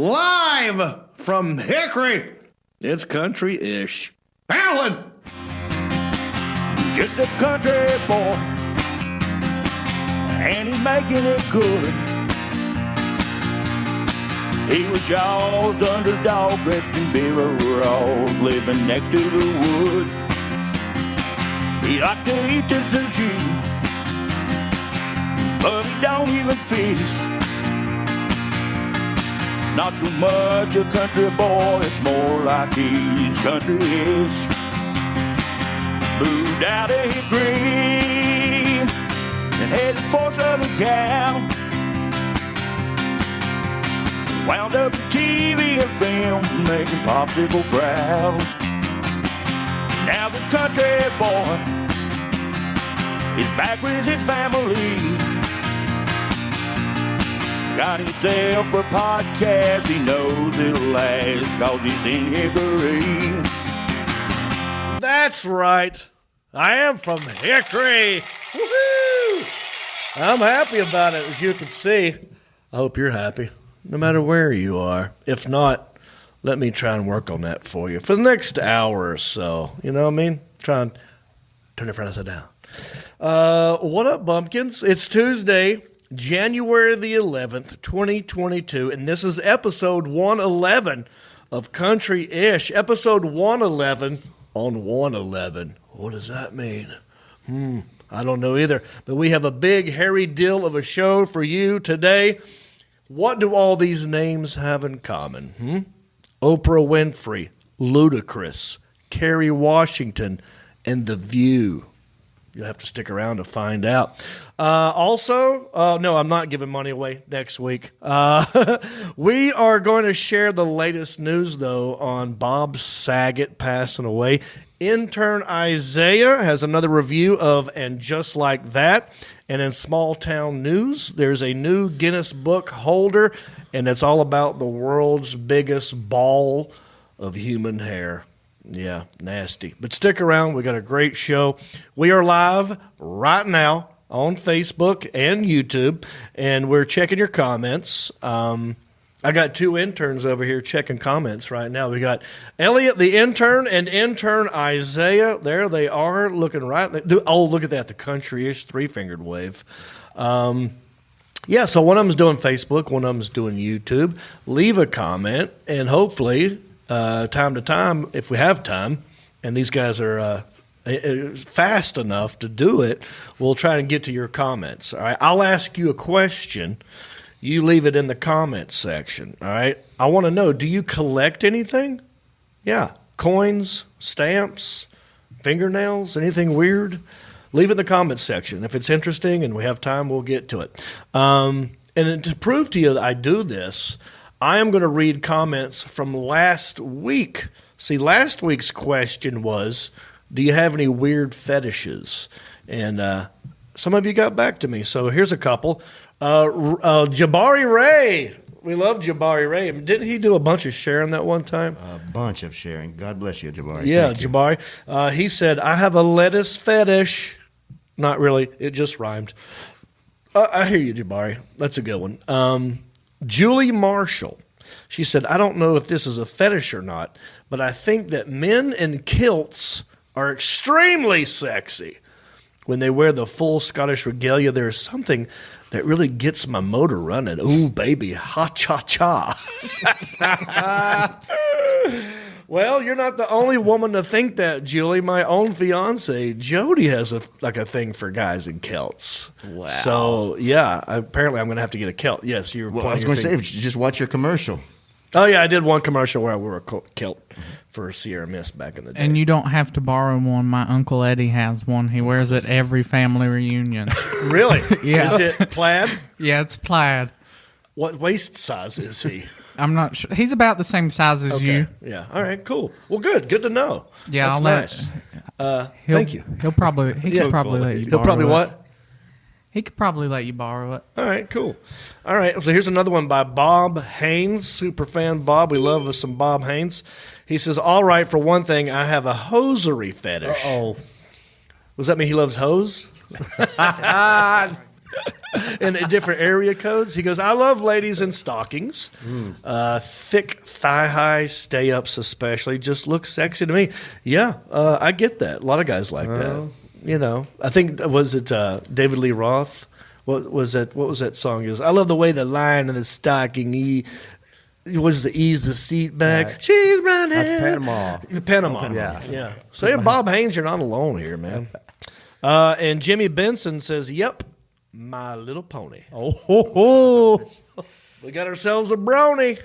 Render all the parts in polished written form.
live from Hickory. It's country-ish. Alan! Just a country boy, and he's making it good. He was y'all's underdog, dressed in beer rolls, living next to the wood. He liked to eat the sushi, but he don't even fish. Not so much a country boy, it's more like he's country-ish. Moved out of Hickory and headed for Southern Cal. Wound up in TV and film, making Popsicle proud. Now this country boy is back with his family. Got himself a podcast, he knows it'll last, 'cause he's in Hickory. That's right. I am from Hickory. Woohoo! I'm happy about it, as you can see. I hope you're happy, no matter where you are. If not, let me try and work on that for you for the next hour or so. You know what I mean? Try and turn it upside down. What up, bumpkins? It's Tuesday, January the 11th, 2022, and this is episode 111 of Country-ish. Episode 111 on 111. What does that mean? I don't know either. But we have a big, hairy deal of a show for you today. What do all these names have in common? Oprah Winfrey, Ludacris, Kerry Washington, and The View. You'll have to stick around to find out. No, I'm not giving money away next week. We are going to share the latest news, though, on Bob Saget passing away. Intern Isaiah has another review of And Just Like That. And in small town news, there's a new Guinness book holder, and it's all about the world's biggest ball of human hair. Yeah, nasty. But stick around. We got a great show. We are live right now on Facebook and YouTube, and we're checking your comments. I got two interns over here checking comments right now. We got Elliot, the intern, and intern Isaiah. There they are, looking right. Oh, look at that, the country-ish three-fingered wave. So one of them's doing Facebook, one of them's doing YouTube. Leave a comment, and hopefully, time to time, if we have time, and these guys are fast enough to do it, we'll try and get to your comments. All right, I'll ask you a question. You leave it in the comments section, all right? I want to know, do you collect anything? Yeah, coins, stamps, fingernails, anything weird? Leave it in the comments section. If it's interesting and we have time, we'll get to it. And to prove to you that I do this, I am going to read comments from last week. See, last week's question was, do you have any weird fetishes? And some of you got back to me, so here's a couple. Jabari Ray. We love Jabari Ray. Didn't he do a bunch of sharing that one time? A bunch of sharing. God bless you, Jabari. Yeah, Jabari. He said, I have a lettuce fetish. Not really. It just rhymed. I hear you, Jabari. That's a good one. Julie Marshall. She said, I don't know if this is a fetish or not, but I think that men in kilts are extremely sexy. When they wear the full Scottish regalia, there's something that really gets my motor running. Ooh, baby, ha-cha-cha. Well, you're not the only woman to think that, Julie. My own fiance, Jody, has a thing for guys in kilts. Wow. So, yeah, apparently I'm going to have to get a kilt. Yes, you're. Well, I was going to say, just watch your commercial. Oh, yeah, I did one commercial where I wore a kilt for Sierra Mist back in the day. And you don't have to borrow one. My Uncle Eddie has one. He wears it every family reunion. Really? Yeah. Is it plaid? Yeah, it's plaid. What waist size is he? I'm not sure. He's about the same size as you. Yeah. All right, cool. Well, good. Good to know. Yeah, that's nice. Thank you. He could probably let you borrow it. He'll probably what? He could probably let you borrow it. All right, cool. All right, so here's another one by Bob Haynes, super fan Bob. We love us some Bob Haynes. He says, all right, for one thing, I have a hosiery fetish. Uh-oh. Does that mean he loves hose? in different area codes. He goes, I love ladies in stockings. Thick thigh-high stay-ups especially. Just look sexy to me. Yeah, I get that. A lot of guys like that. You know, I think, was it David Lee Roth? What was that song? It was, I love the way the line in the stocking, ease the seat back. Yeah. She's running. That's Panama. Panama. Yeah. So yeah, Bob Haynes, you're not alone here, man. And Jimmy Benson says, yep, My Little Pony. Oh. We got ourselves a brony.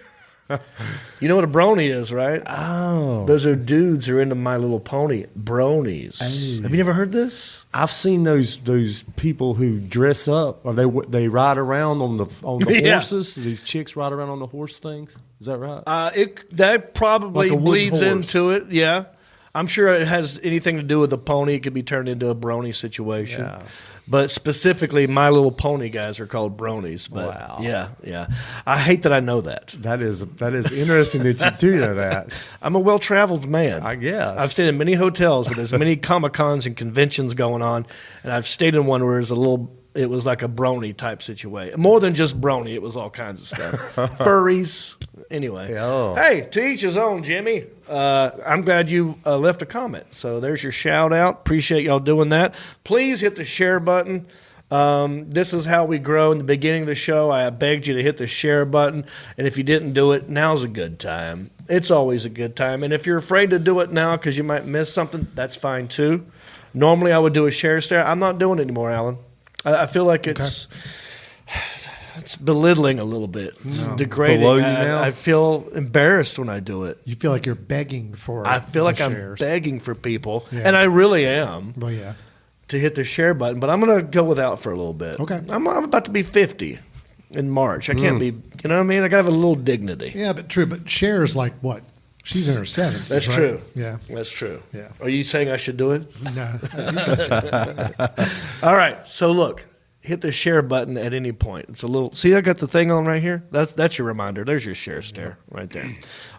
You know what a brony is, right? Oh. Those are dudes who are into My Little Pony. Bronies. Hey. Have you never heard this? I've seen those people who dress up, or they ride around on the horses. These chicks ride around on the horse things. Is that right? That probably Like a bleeds wooden horse. into it. Yeah, I'm sure it has anything to do with a pony. It could be turned into a brony situation. Yeah. But specifically, My Little Pony guys are called bronies. But Wow. Yeah. I hate that I know that. That is interesting that you do know that. I'm a well-traveled man. I guess. I've stayed in many hotels where there's many Comic-Cons and conventions going on, and I've stayed in one where it was like a brony type situation. More than just brony, it was all kinds of stuff. Furries. Anyway. Oh. Hey, to each his own, Jimmy. I'm glad you left a comment. So there's your shout out. Appreciate y'all doing that. Please hit the share button. This is how we grow. In the beginning of the show, I begged you to hit the share button. And if you didn't do it, now's a good time. It's always a good time. And if you're afraid to do it now because you might miss something, that's fine too. Normally I would do a share stare. I'm not doing it anymore, Alan. I feel like it's belittling a little bit. It's degrading. Below you now? I feel embarrassed when I do it. You feel like you're begging for I feel like I'm shares. begging for people, Yeah. and I really am, Well, yeah. to hit the share button. But I'm going to go without for a little bit. Okay. I'm about to be 50 in March. I can't be, you know what I mean? I got to have a little dignity. Yeah, but true. But Cher is like what? She's in her 70s. That's right? true. Yeah. That's true. Yeah. Are you saying I should do it? No. All right. So look, hit the share button at any point. It's a little. See, I got the thing on right here. That's your reminder. There's your share stare right there.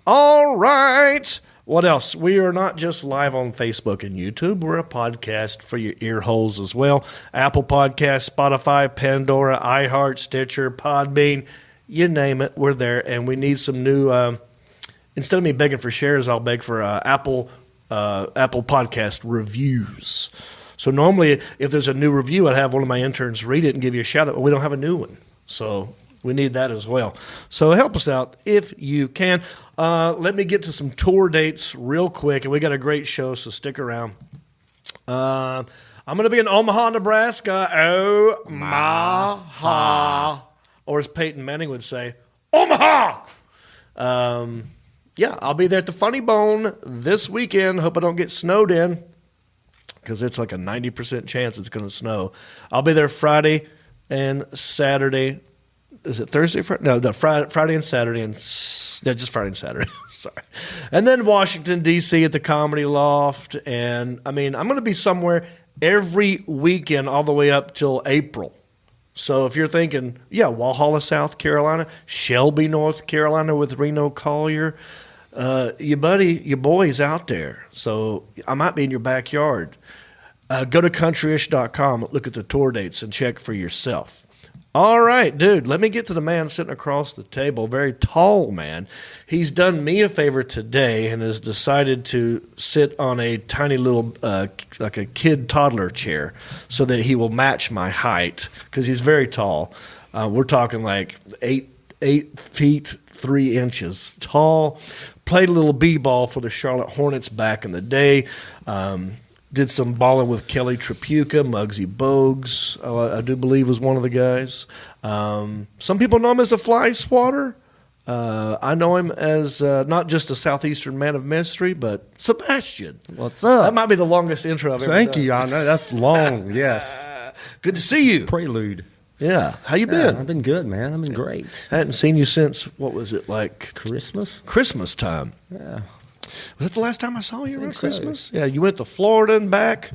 All right. What else? We are not just live on Facebook and YouTube. We're a podcast for your ear holes as well. Apple Podcasts, Spotify, Pandora, iHeart, Stitcher, Podbean, you name it. We're there, and we need some new. Instead of me begging for shares, I'll beg for Apple Podcast reviews. So normally, if there's a new review, I'd have one of my interns read it and give you a shout out. But we don't have a new one, so we need that as well. So help us out if you can. Let me get to some tour dates real quick, and we got a great show, so stick around. I'm going to be in Omaha, Nebraska. Omaha, or as Peyton Manning would say, Omaha. Yeah, I'll be there at the Funny Bone this weekend. Hope I don't get snowed in, because it's like a 90% chance it's going to snow. I'll be there Friday and Saturday. Is it Thursday? No, Friday and Saturday. Just Friday and Saturday. Sorry. And then Washington, D.C. at the Comedy Loft. And, I mean, I'm going to be somewhere every weekend all the way up till April. So if you're thinking, yeah, Walhalla, South Carolina, Shelby, North Carolina with Reno Collier, your boy's out there. So I might be in your backyard. Go to countryish.com, look at the tour dates, and check for yourself. All right, dude, let me get to the man sitting across the table, very tall man. He's done me a favor today and has decided to sit on a tiny little, like a kid toddler chair so that he will match my height, because he's very tall. We're talking like 8 feet 3 inches tall. Played a little b-ball for the Charlotte Hornets back in the day. Did some balling with Kelly Tripucka, Muggsy Bogues, I do believe was one of the guys. Some people know him as a fly swatter. I know him as not just a Southeastern man of mystery, but Sebastian. What's up? That might be the longest intro I've ever done. Thank you. I know that's long. Yes. Good to see you. Prelude. Yeah. How you Yeah, been? I've been good, man. I've been great. I hadn't seen you since, what was it, like Christmas? Christmas time. Yeah. Was that the last time I saw you around so. Christmas? Yeah, you went to Florida and back,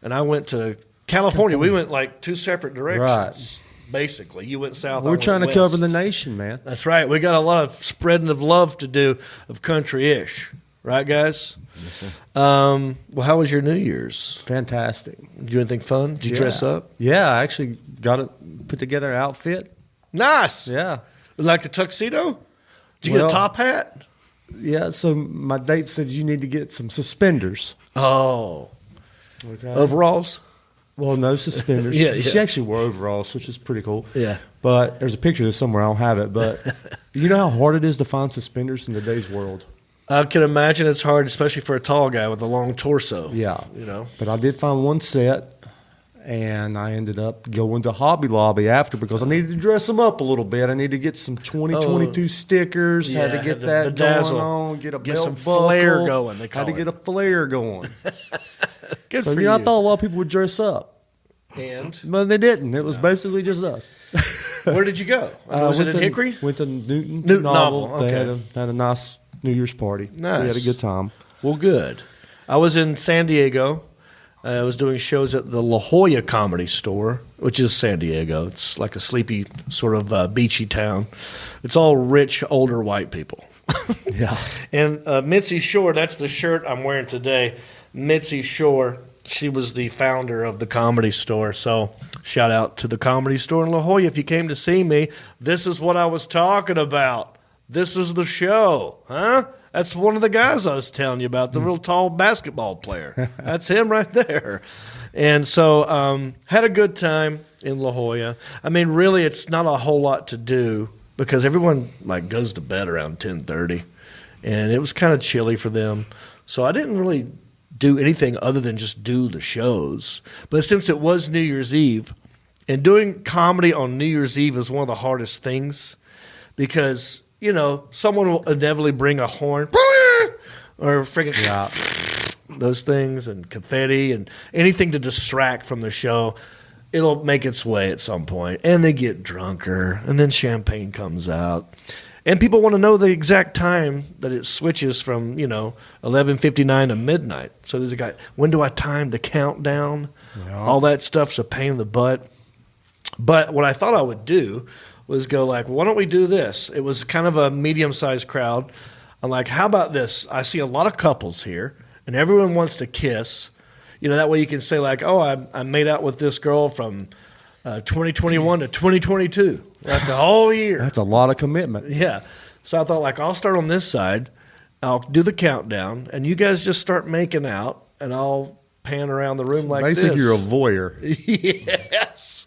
and I went to California. We went like two separate directions, Right. basically. You went south. I We're went trying to west. cover the nation, man. That's right. We got a lot of spreading of love to do of country-ish. Right, guys? Yes, sir. Well, how was your New Year's? Fantastic. Did you do anything fun? Did you dress up? Yeah, I actually got it put together an outfit. Nice. Yeah. Like a tuxedo? Did you get a top hat? Yeah, so my date said you need to get some suspenders. Oh. Okay. Overalls? Well, no suspenders. Yeah. She actually wore overalls, which is pretty cool. Yeah. But there's a picture of this somewhere. I don't have it. But you know how hard it is to find suspenders in today's world? I can imagine it's hard, especially for a tall guy with a long torso. Yeah. You know? But I did find one set, and I ended up going to Hobby Lobby after because I needed to dress them up a little bit. I needed to get some 2022 stickers. Yeah, had to get the that dazzle. going on. Get a Get belt some buckle. flair going, they call Had to it. get a flare going. Good So for you know, you. I thought a lot of people would dress up. And But they didn't. It was basically just us. where did you go? Was it in Hickory? Went to Newton Novel, They okay. had a nice New Year's party. Nice. We had a good time. Well, good. I was in San Diego. I was doing shows at the La Jolla Comedy Store, which is San Diego. It's like a sleepy, sort of beachy town. It's all rich, older white people. Yeah. And Mitzi Shore, that's the shirt I'm wearing today. Mitzi Shore, she was the founder of the Comedy Store. So shout out to the Comedy Store in La Jolla. If you came to see me, this is what I was talking about. This is the show, huh? That's one of the guys I was telling you about, the real tall basketball player. That's him right there. And so had a good time in La Jolla. I mean, really, it's not a whole lot to do because everyone like goes to bed around 10:30, and it was kind of chilly for them. So I didn't really do anything other than just do the shows. But since it was New Year's Eve, and doing comedy on New Year's Eve is one of the hardest things because – you know, someone will inevitably bring a horn or friggin' those things and confetti and anything to distract from the show. It'll make its way at some point. And they get drunker, and then champagne comes out. And people want to know the exact time that it switches from, 11:59 to midnight. So there's a guy, when do I time the countdown? Yeah. All that stuff's a pain in the butt. But what I thought I would do was go like, why don't we do this? It was kind of a medium-sized crowd. I'm like, how about this? I see a lot of couples here, and everyone wants to kiss. That way you can say like, oh, I made out with this girl from 2021 to 2022, like the whole year. That's a lot of commitment. Yeah. So I thought like, I'll start on this side. I'll do the countdown, and you guys just start making out, and I'll pan around the room like Basically, this. you're a voyeur.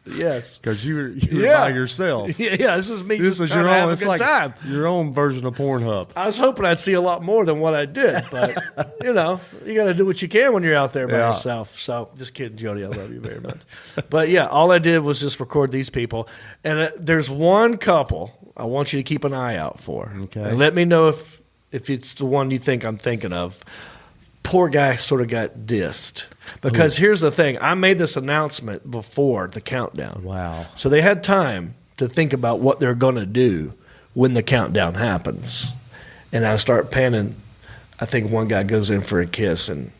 Yes. Because you were by yourself. Yeah, this is me. This just is your trying to have own. a It's good like time. your own version of Pornhub. I was hoping I'd see a lot more than what I did, but you got to do what you can when you're out there by yourself. So, just kidding, Jody. I love you very much. But yeah, all I did was just record these people, and there's one couple I want you to keep an eye out for. Okay. And let me know if it's the one you think I'm thinking of. Poor guy sort of got dissed. Because here's the thing. I made this announcement before the countdown. Wow. So they had time to think about what they're going to do when the countdown happens. And I start panning. I think one guy goes in for a kiss, and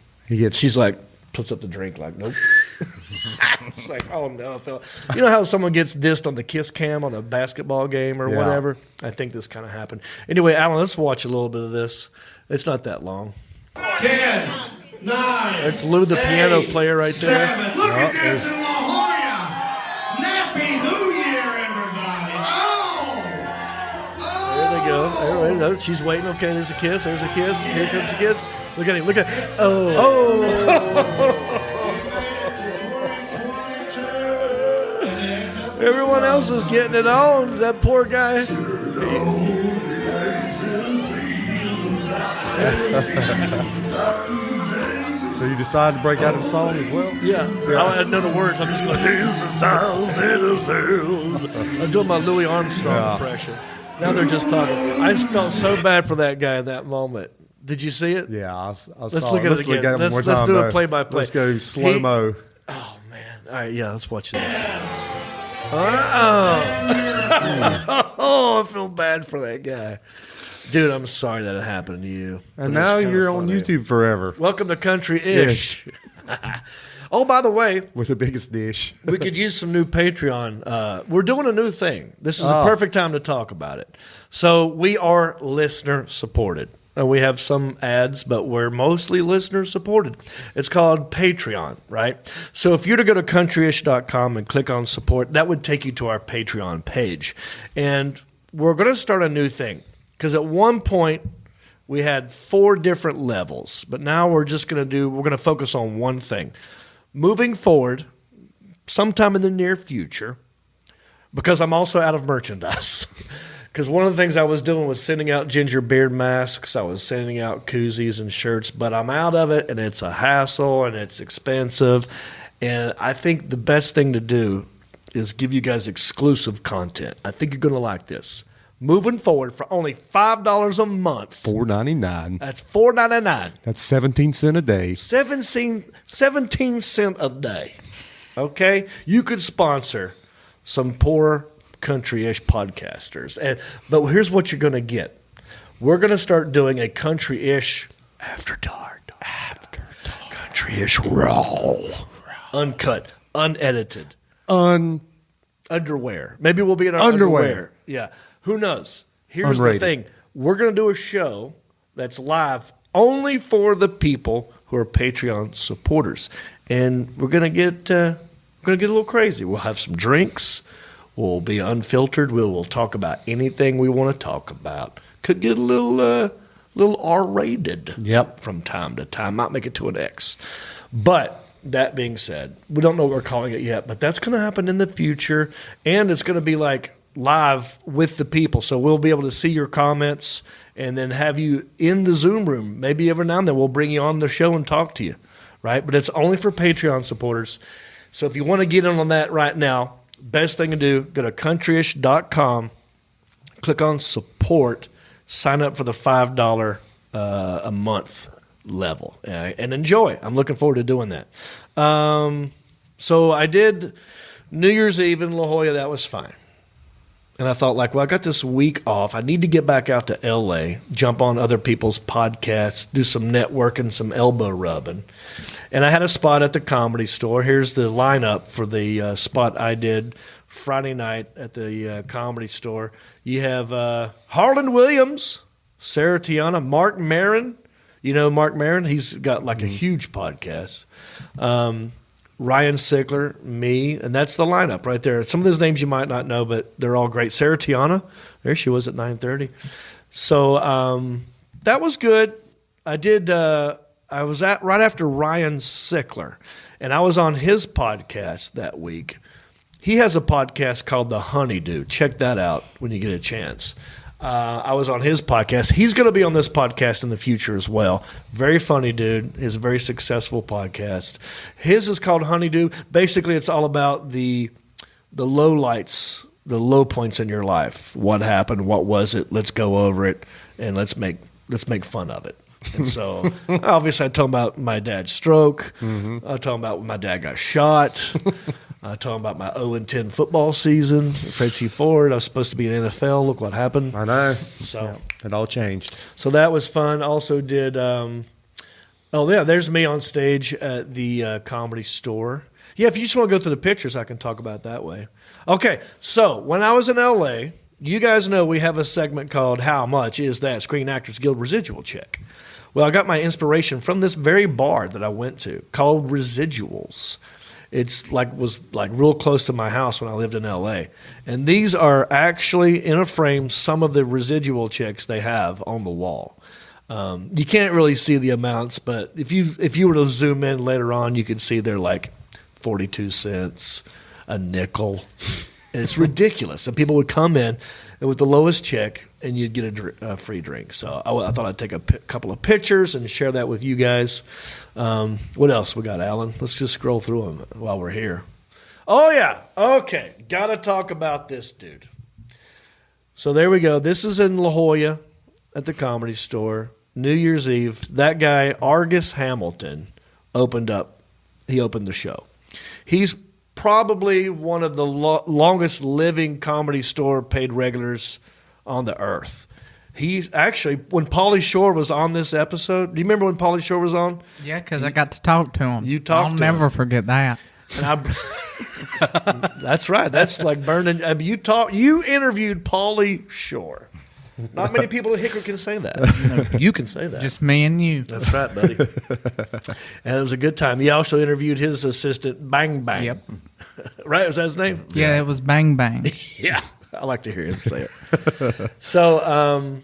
she's like, puts up the drink like, nope. It's like, oh, no. Phil. You know how someone gets dissed on the kiss cam on a basketball game or whatever? I think this kind of happened. Anyway, Alan, let's watch a little bit of this. It's not that long. 10, 9. It's Lou, the piano player, right there. 7. Look at this in La Jolla. Nappy New Year, everybody. There they go. There we go. She's waiting. Okay, there's a kiss. There's a kiss. Here comes a kiss. Look at him. Look at him. Oh. Everyone else is getting it on. That poor guy. So you decided to break out in song as well? Yeah. I know the words. I'm just going, here's the sounds, here's the sounds. I'm doing my Louis Armstrong impression. Now they're just talking. I just felt so bad for that guy in that moment. Did you see it? Yeah, I Let's saw look it. at it again. Let's Let's do a play-by-play. Let's go slow-mo. Oh, man. All right, yeah, let's watch this. Oh, I feel bad for that guy. Dude, I'm sorry that it happened to you. And now you're on YouTube forever. Welcome to Country-ish. Oh, by the way, with the biggest dish. we could use some new Patreon. We're doing a new thing. This is the perfect time to talk about it. So we are listener supported. We have some ads, but we're mostly listener supported. It's called Patreon, right? So if you were to go to countryish.com and click on support, that would take you to our Patreon page. And we're going to start a new thing because at one point we had 4 different levels, but now we're going to focus on one thing. Moving forward, sometime in the near future, because I'm also out of merchandise. Because one of the things I was doing was sending out ginger beard masks. I was sending out koozies and shirts, but I'm out of it, and it's a hassle, and it's expensive. And I think the best thing to do is give you guys exclusive content. I think you're going to like this. Moving forward, for only $5 a month. $4.99. That's $4.99. That's 17 cents a day. 17 cents a day. Okay? You could sponsor some poor country-ish podcasters. But here's what you're going to get. We're going to start doing a country-ish after dark. Country-ish raw. Uncut. Unedited. Underwear. Maybe we'll be in our underwear. Yeah. Who knows? Here's Unrated. the thing. We're going to do a show that's live only for the people who are Patreon supporters. And we're going to get a little crazy. We'll have some drinks. We'll be unfiltered. We'll talk about anything we want to talk about. Could get a little R-rated. Yep. From time to time. Might make it to an X. But that being said, we don't know what we're calling it yet, but that's going to happen in the future, and it's going to be like live with the people. So we'll be able to see your comments and then have you in the Zoom room. Maybe every now and then we'll bring you on the show and talk to you, right? But it's only for Patreon supporters. So if you want to get in on that right now, best thing to do, go to countryish.com, click on support, sign up for the $5 a month level, and enjoy. I'm looking forward to doing that. So I did New Year's Eve in La Jolla. That was fine. And I thought, I got this week off. I need to get back out to L.A., jump on other people's podcasts, do some networking, some elbow rubbing. And I had a spot at the Comedy Store. Here's the lineup for the spot I did Friday night at the Comedy Store. You have Harlan Williams, Sarah Tiana, Mark Maron. You know Mark Maron? He's got a huge podcast. Ryan Sickler, me, and that's the lineup right there. Some of those names you might not know, but they're all great. Sarah Tiana, there she was at 9:30. So that was good. I did. I was right after Ryan Sickler, and I was on his podcast that week. He has a podcast called The Honeydew. Check that out when you get a chance. I was on his podcast. He's going to be on this podcast in the future as well. Very funny dude. He has a very successful podcast. His is called Honeydew. Basically, it's all about the low lights, the low points in your life. What happened? What was it? Let's go over it, and let's make fun of it. And so, obviously, I told him about my dad's stroke. Mm-hmm. I told him about when my dad got shot. I told him about my 0-10 football season at Tracy Ford. I was supposed to be in NFL. Look what happened. I know. So yeah, it all changed. So that was fun. Also did there's me on stage at the Comedy Store. Yeah, if you just want to go through the pictures, I can talk about it that way. Okay, so when I was in L.A., you guys know we have a segment called How Much Is That Screen Actors Guild Residual Check? Well, I got my inspiration from this very bar that I went to called Residuals. It's was real close to my house when I lived in L.A. And these are actually in a frame some of the residual checks they have on the wall. You can't really see the amounts, but if you were to zoom in later on, you could see they're 42 cents, a nickel. And it's ridiculous. And people would come in with the lowest check, and you'd get a free drink. So I thought I'd take a couple of pictures and share that with you guys. What else we got, Alan? Let's just scroll through them while we're here. Oh, yeah. Okay. Got to talk about this dude. So there we go. This is in La Jolla at the Comedy Store. New Year's Eve. That guy, Argus Hamilton, opened the show. He's probably one of the longest living Comedy Store paid regulars on the earth. He actually, when Pauly Shore was on this episode, do you remember when Pauly Shore was on? Yeah, because I got to talk to him. You talked to him. I'll never forget that. And that's right. That's like burning. You interviewed Pauly Shore. Not many people in Hickory can say that. You can say that. Just me and you. That's right, buddy. And it was a good time. He also interviewed his assistant, Bang Bang. Yep. Right? Was that his name? Yeah, it was Bang Bang. Yeah. I like to hear him say it. So,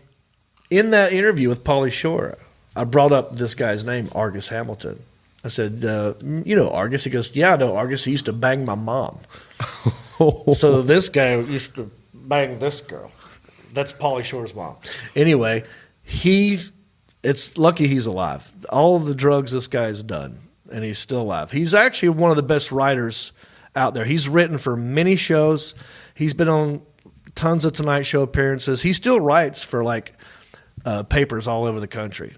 in that interview with Pauly Shore, I brought up this guy's name, Argus Hamilton. I said, you know Argus? He goes, yeah, I know Argus. He used to bang my mom. So this guy used to bang this girl. That's Pauly Shore's mom. Anyway, it's lucky he's alive. All the drugs this guy's done, and he's still alive. He's actually one of the best writers out there. He's written for many shows. He's been on tons of Tonight Show appearances. He still writes for papers all over the country.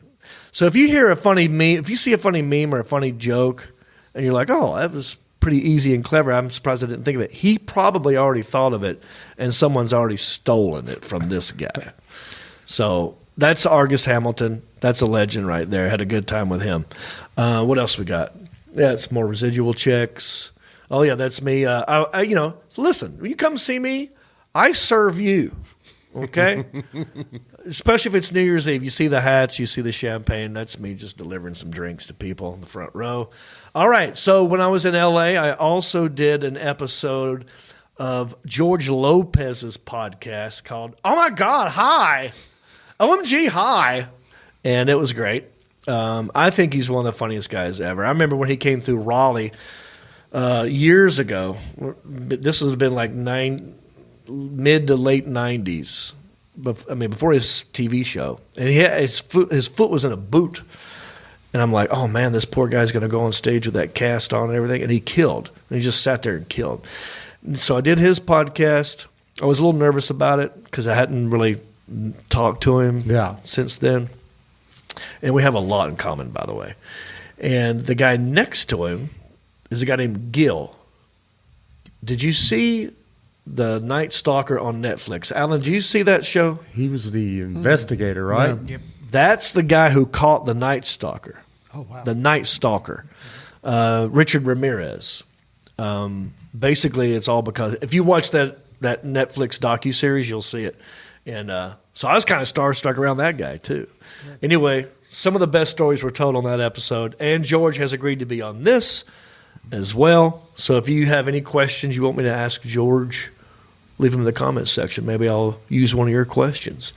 So if you hear a funny meme, if you see a funny meme or a funny joke, and you're like, oh, that was pretty easy and clever, I'm surprised I didn't think of it. He probably already thought of it, and someone's already stolen it from this guy. So that's Argus Hamilton. That's a legend right there. Had a good time with him. What else we got? Yeah, it's more residual checks. Oh, yeah, that's me. So listen, when you come see me, I serve you, okay? Especially if it's New Year's Eve. You see the hats, you see the champagne. That's me just delivering some drinks to people in the front row. All right, so when I was in L.A., I also did an episode of George Lopez's podcast called Oh, My God, Hi. OMG, Hi. And it was great. I think he's one of the funniest guys ever. I remember when he came through Raleigh years ago. This has been like mid to late 90s. Before his TV show. And his foot was in a boot. And I'm like, oh, man, this poor guy's going to go on stage with that cast on and everything. And he killed. And he just sat there and killed. And so I did his podcast. I was a little nervous about it because I hadn't really talked to him since then. And we have a lot in common, by the way. And the guy next to him is a guy named Gil. Did you see The Night Stalker on Netflix? Alan, did you see that show? He was the investigator, right? Yeah. Yep. That's the guy who caught the Night Stalker. Oh, wow. The Night Stalker. Richard Ramirez. Basically, it's all because if you watch that Netflix docuseries, you'll see it. And so I was kind of starstruck around that guy, too. Anyway, some of the best stories were told on that episode. And George has agreed to be on this as well. So if you have any questions you want me to ask George, leave them in the comments section. Maybe I'll use one of your questions.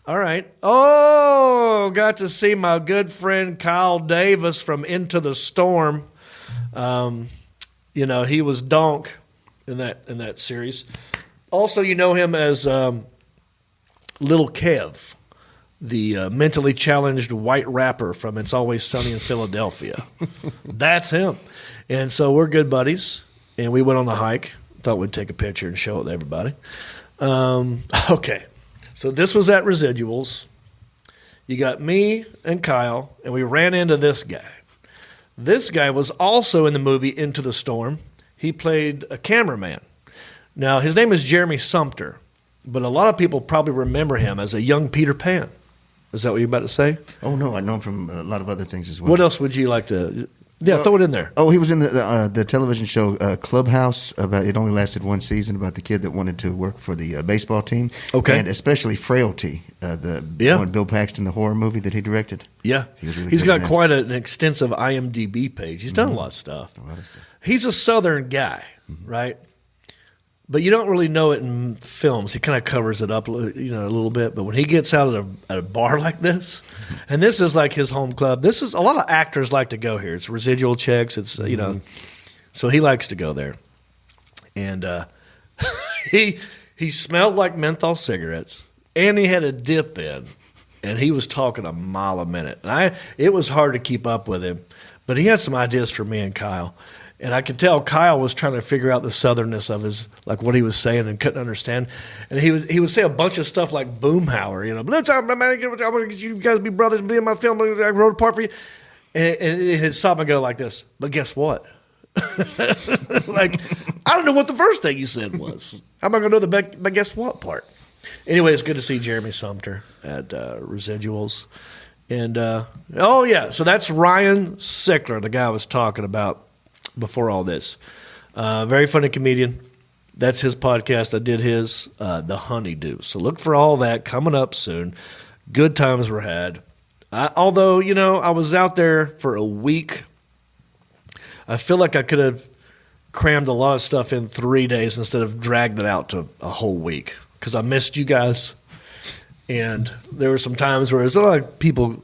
All right. Oh, got to see my good friend Kyle Davis from Into the Storm. He was Donk in that series. Also, you know him as Little Kev, the mentally challenged white rapper from It's Always Sunny in Philadelphia. That's him. And so we're good buddies, and we went on a hike. Thought we'd take a picture and show it to everybody. Okay, so this was at Residuals. You got me and Kyle, and we ran into this guy. This guy was also in the movie Into the Storm. He played a cameraman. Now, his name is Jeremy Sumter, but a lot of people probably remember him as a young Peter Pan. Is that what you're about to say? Oh, no, I know him from a lot of other things as well. What else would you like to... Yeah, throw it in there. Oh, he was in the television show Clubhouse. It only lasted one season, about the kid that wanted to work for the baseball team. Okay. And especially Frailty, the one Bill Paxton, the horror movie that he directed. Yeah. He's got quite an extensive IMDb page. He's done a lot of stuff. He's a Southern guy, right? But you don't really know it in films. He kind of covers it up, a little bit. But when he gets out at a bar like this, and this is like his home club. This is a lot of actors like to go here. It's residual checks. It's so he likes to go there. And he smelled like menthol cigarettes, and he had a dip in, and he was talking a mile a minute. And it was hard to keep up with him, but he had some ideas for me and Kyle. And I could tell Kyle was trying to figure out the southernness of his, like what he was saying and couldn't understand. And he would say a bunch of stuff like Boomhauer, I'm going to get you guys be brothers, be in my film, I wrote a part for you. And he'd stop and go like this, but guess what? Like, I don't know what the first thing you said was. How am I going to know the but guess what part? Anyway, it's good to see Jeremy Sumter at Residuals. And, so that's Ryan Sickler, the guy I was talking about before all this. Very funny comedian. That's his podcast. I did his, The Honeydew. So look for all that coming up soon. Good times were had. Although, I was out there for a week. I feel like I could have crammed a lot of stuff in 3 days instead of dragged it out to a whole week because I missed you guys. And there were some times where there's a lot of people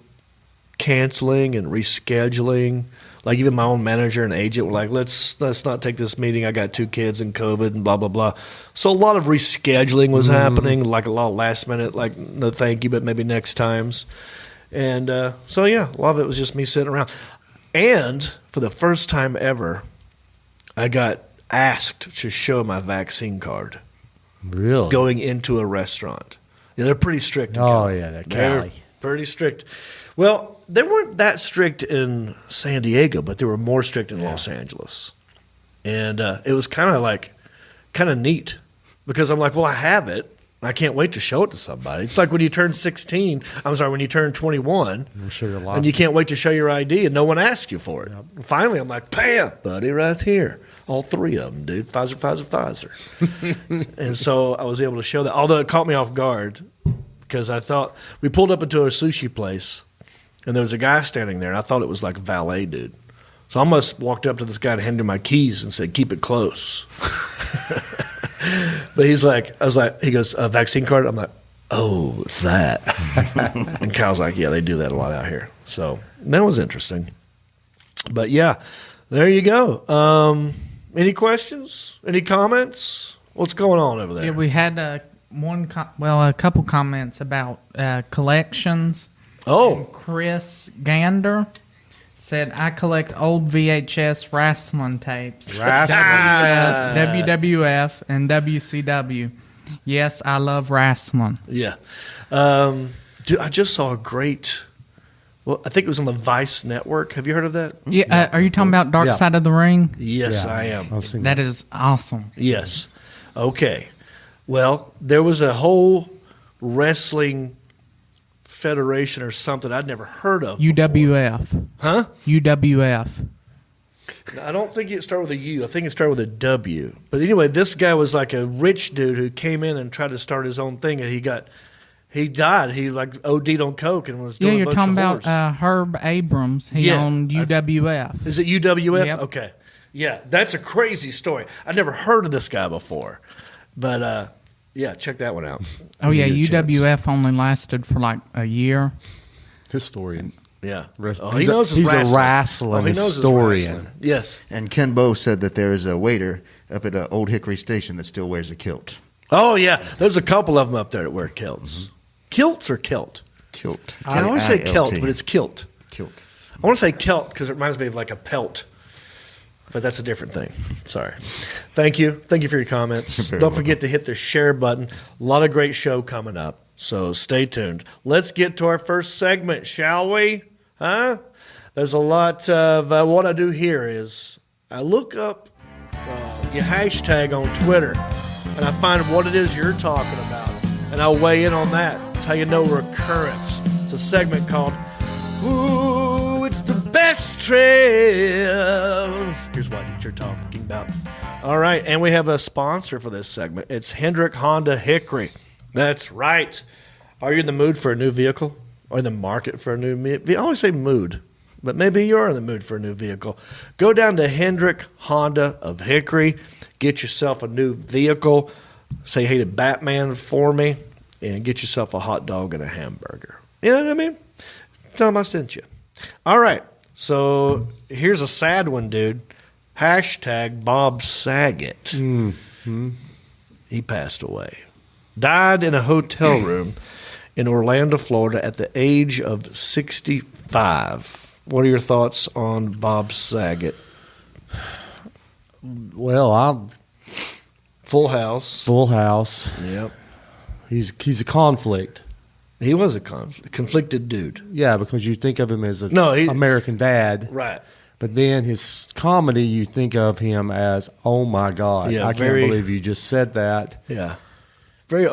canceling and rescheduling. Like even my own manager and agent were like, let's not take this meeting. I got 2 kids and COVID and blah, blah, blah. So a lot of rescheduling was happening, like a lot of last minute, like no thank you, but maybe next times. And so, yeah, a lot of it was just me sitting around. And for the first time ever, I got asked to show my vaccine card. Really? Going into a restaurant. Yeah, they're pretty strict in Cali. Yeah, they're They're Cali. pretty strict. Well, they weren't that strict in San Diego, but they were more strict in Los Angeles. And it was kind of neat because I'm like, well, I have it. I can't wait to show it to somebody. It's like when you turn 21 and you can't wait to show your ID and no one asks you for it. Yep. Finally, I'm like, bam, buddy, right here. All 3 of them, dude. Pfizer. And so I was able to show that, although it caught me off guard because I thought we pulled up into a sushi place and there was a guy standing there and I thought it was like a valet dude. So I almost walked up to this guy and handed him my keys and said, keep it close. But he goes, a vaccine card? I'm like, oh, that. And Kyle's like, yeah, they do that a lot out here. So that was interesting. But yeah, there you go. Any questions? Any comments? What's going on over there? Yeah, we had a couple comments about collections. Oh. And Chris Gander said, I collect old VHS wrestling tapes. WWF and WCW. Yes, I love wrestling. Yeah. Dude, I just saw a great, I think it was on the Vice Network. Have you heard of that? Yeah. Are you talking about Dark Side of the Ring? Yes, I am. I've seen That is awesome. Yes. Okay. Well, there was a whole wrestling federation or something I'd never heard of. UWF. Before. Huh? UWF. I don't think it started with a U. I think it started with a W. But anyway, this guy was like a rich dude who came in and tried to start his own thing, and he died. He like OD'd on coke and was doing a you're bunch talking of about Herb Abrams. He owned UWF. Is it UWF? Yep. Okay. Yeah, that's a crazy story. I'd never heard of this guy before. But yeah, check that one out. Oh, yeah, UWF only lasted for like a year. Historian. Yeah. He knows his wrestling. He knows historian. his yes. And Ken Bowe said that there is a waiter up at Old Hickory Station that still wears a kilt. Oh, yeah. There's a couple of them up there that wear kilts. Mm-hmm. Kilts or kilt? Kilt. I always say kilt, but it's kilt. Kilt. I want to say kilt because it reminds me of like a pelt. But that's a different thing. Sorry. Thank you. Thank you for your comments. Don't forget to hit the share button. A lot of great show coming up. So stay tuned. Let's get to our first segment, shall we? Huh? There's a lot of what I do here is I look up your hashtag on Twitter and I find what it is you're talking about. And I'll weigh in on that. That's how you know we're current. It's a segment called Ooh, it's the best trends. Here's what you're talking about. All right, and we have a sponsor for this segment. It's Hendrick Honda Hickory. That's right. Are you in the mood for a new vehicle? Or in the market for a new vehicle? I always say mood, but maybe you're in the mood for a new vehicle. Go down to Hendrick Honda of Hickory. Get yourself a new vehicle. Say hey to Batman for me. And get yourself a hot dog and a hamburger. You know what I mean? Tell them I sent you. All right. So here's a sad one, dude. Hashtag Bob Saget. Mm-hmm. He passed away. Died in a hotel room in Orlando, Florida at the age of 65. What are your thoughts on Bob Saget? Well, Full House. Full House. Yep. He's a conflict. He was a conflicted dude. Yeah, because you think of him as an American Dad. Right. But then his comedy, you think of him as, oh my God, yeah, I can't believe you just said that. Yeah. Very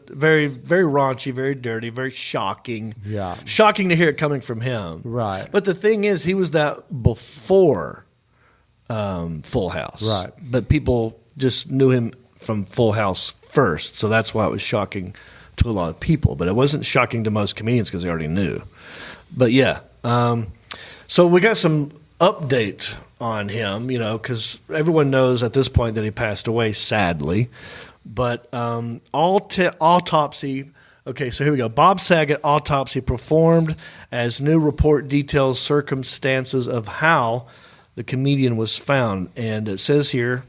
very, very raunchy, very dirty, very shocking. Yeah. Shocking to hear it coming from him. Right. But the thing is, he was that before Full House. Right. But people just knew him from Full House first, so that's why it was shocking to a lot of people. But it wasn't shocking to most comedians because they already knew. But yeah, so we got some update on him, you know, because everyone knows at this point that he passed away, sadly. But autopsy. Okay, so here we go. Bob Saget autopsy performed as new report details circumstances of how the comedian was found, and it says here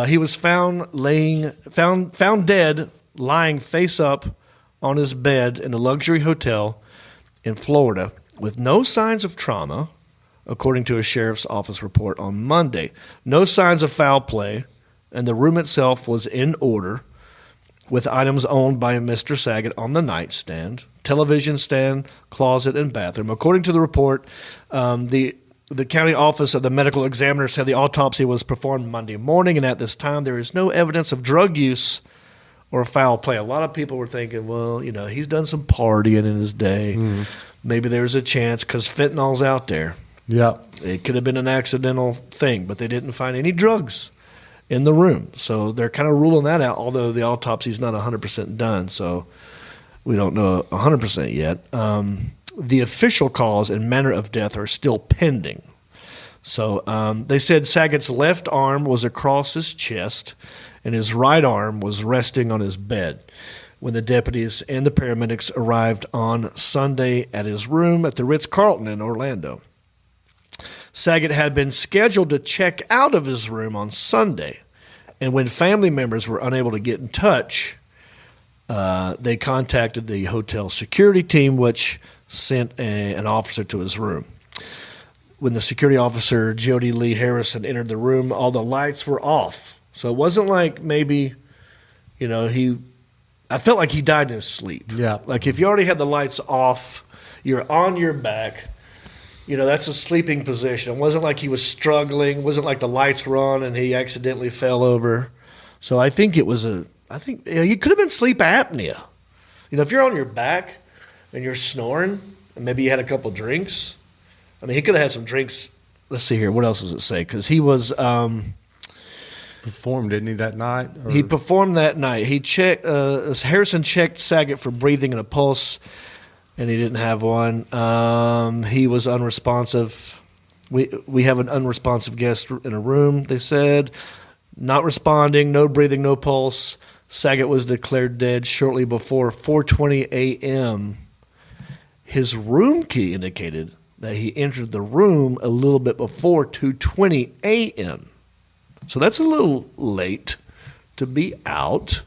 he was found dead, lying face up on his bed in a luxury hotel in Florida with no signs of trauma, according to a sheriff's office report on Monday. No signs of foul play, and the room itself was in order, with items owned by Mr. Saget on the nightstand, television stand, closet, and bathroom. According to the report, the county office of the medical examiner said the autopsy was performed Monday morning, and at this time there is no evidence of drug use or foul play. A lot of people were thinking, well, you know, he's done some partying in his day. Maybe there's a chance because fentanyl's out there. Yeah. It could have been an accidental thing, but they didn't find any drugs in the room. So they're kind of ruling that out, although the autopsy is not 100% done, so we don't know 100% yet. The official cause and manner of death are still pending. So they said Saget's left arm was across his chest and his right arm was resting on his bed when the deputies and the paramedics arrived on Sunday at his room at the Ritz-Carlton in Orlando. Saget had been scheduled to check out of his room on Sunday, and when family members were unable to get in touch, they contacted the hotel security team, which sent an officer to his room. When the security officer, Jody Lee Harrison, entered the room, all the lights were off. So it wasn't like maybe, you know, I felt like he died in his sleep. Yeah. Like if you already had the lights off, you're on your back, you know, that's a sleeping position. It wasn't like he was struggling. It wasn't like the lights were on and he accidentally fell over. So I think he could have been sleep apnea. You know, if you're on your back and you're snoring and maybe you had a couple drinks, I mean, he could have had some drinks. Let's see here. What else does it say? Because he was Performed, didn't he, that night? Or? He performed that night. He checked. Harrison checked Saget for breathing and a pulse, and he didn't have one. He was unresponsive. We have an unresponsive guest in a room, they said. Not responding, no breathing, no pulse. Saget was declared dead shortly before 4:20 a.m. His room key indicated that he entered the room a little bit before 2:20 a.m. So that's a little late to be out.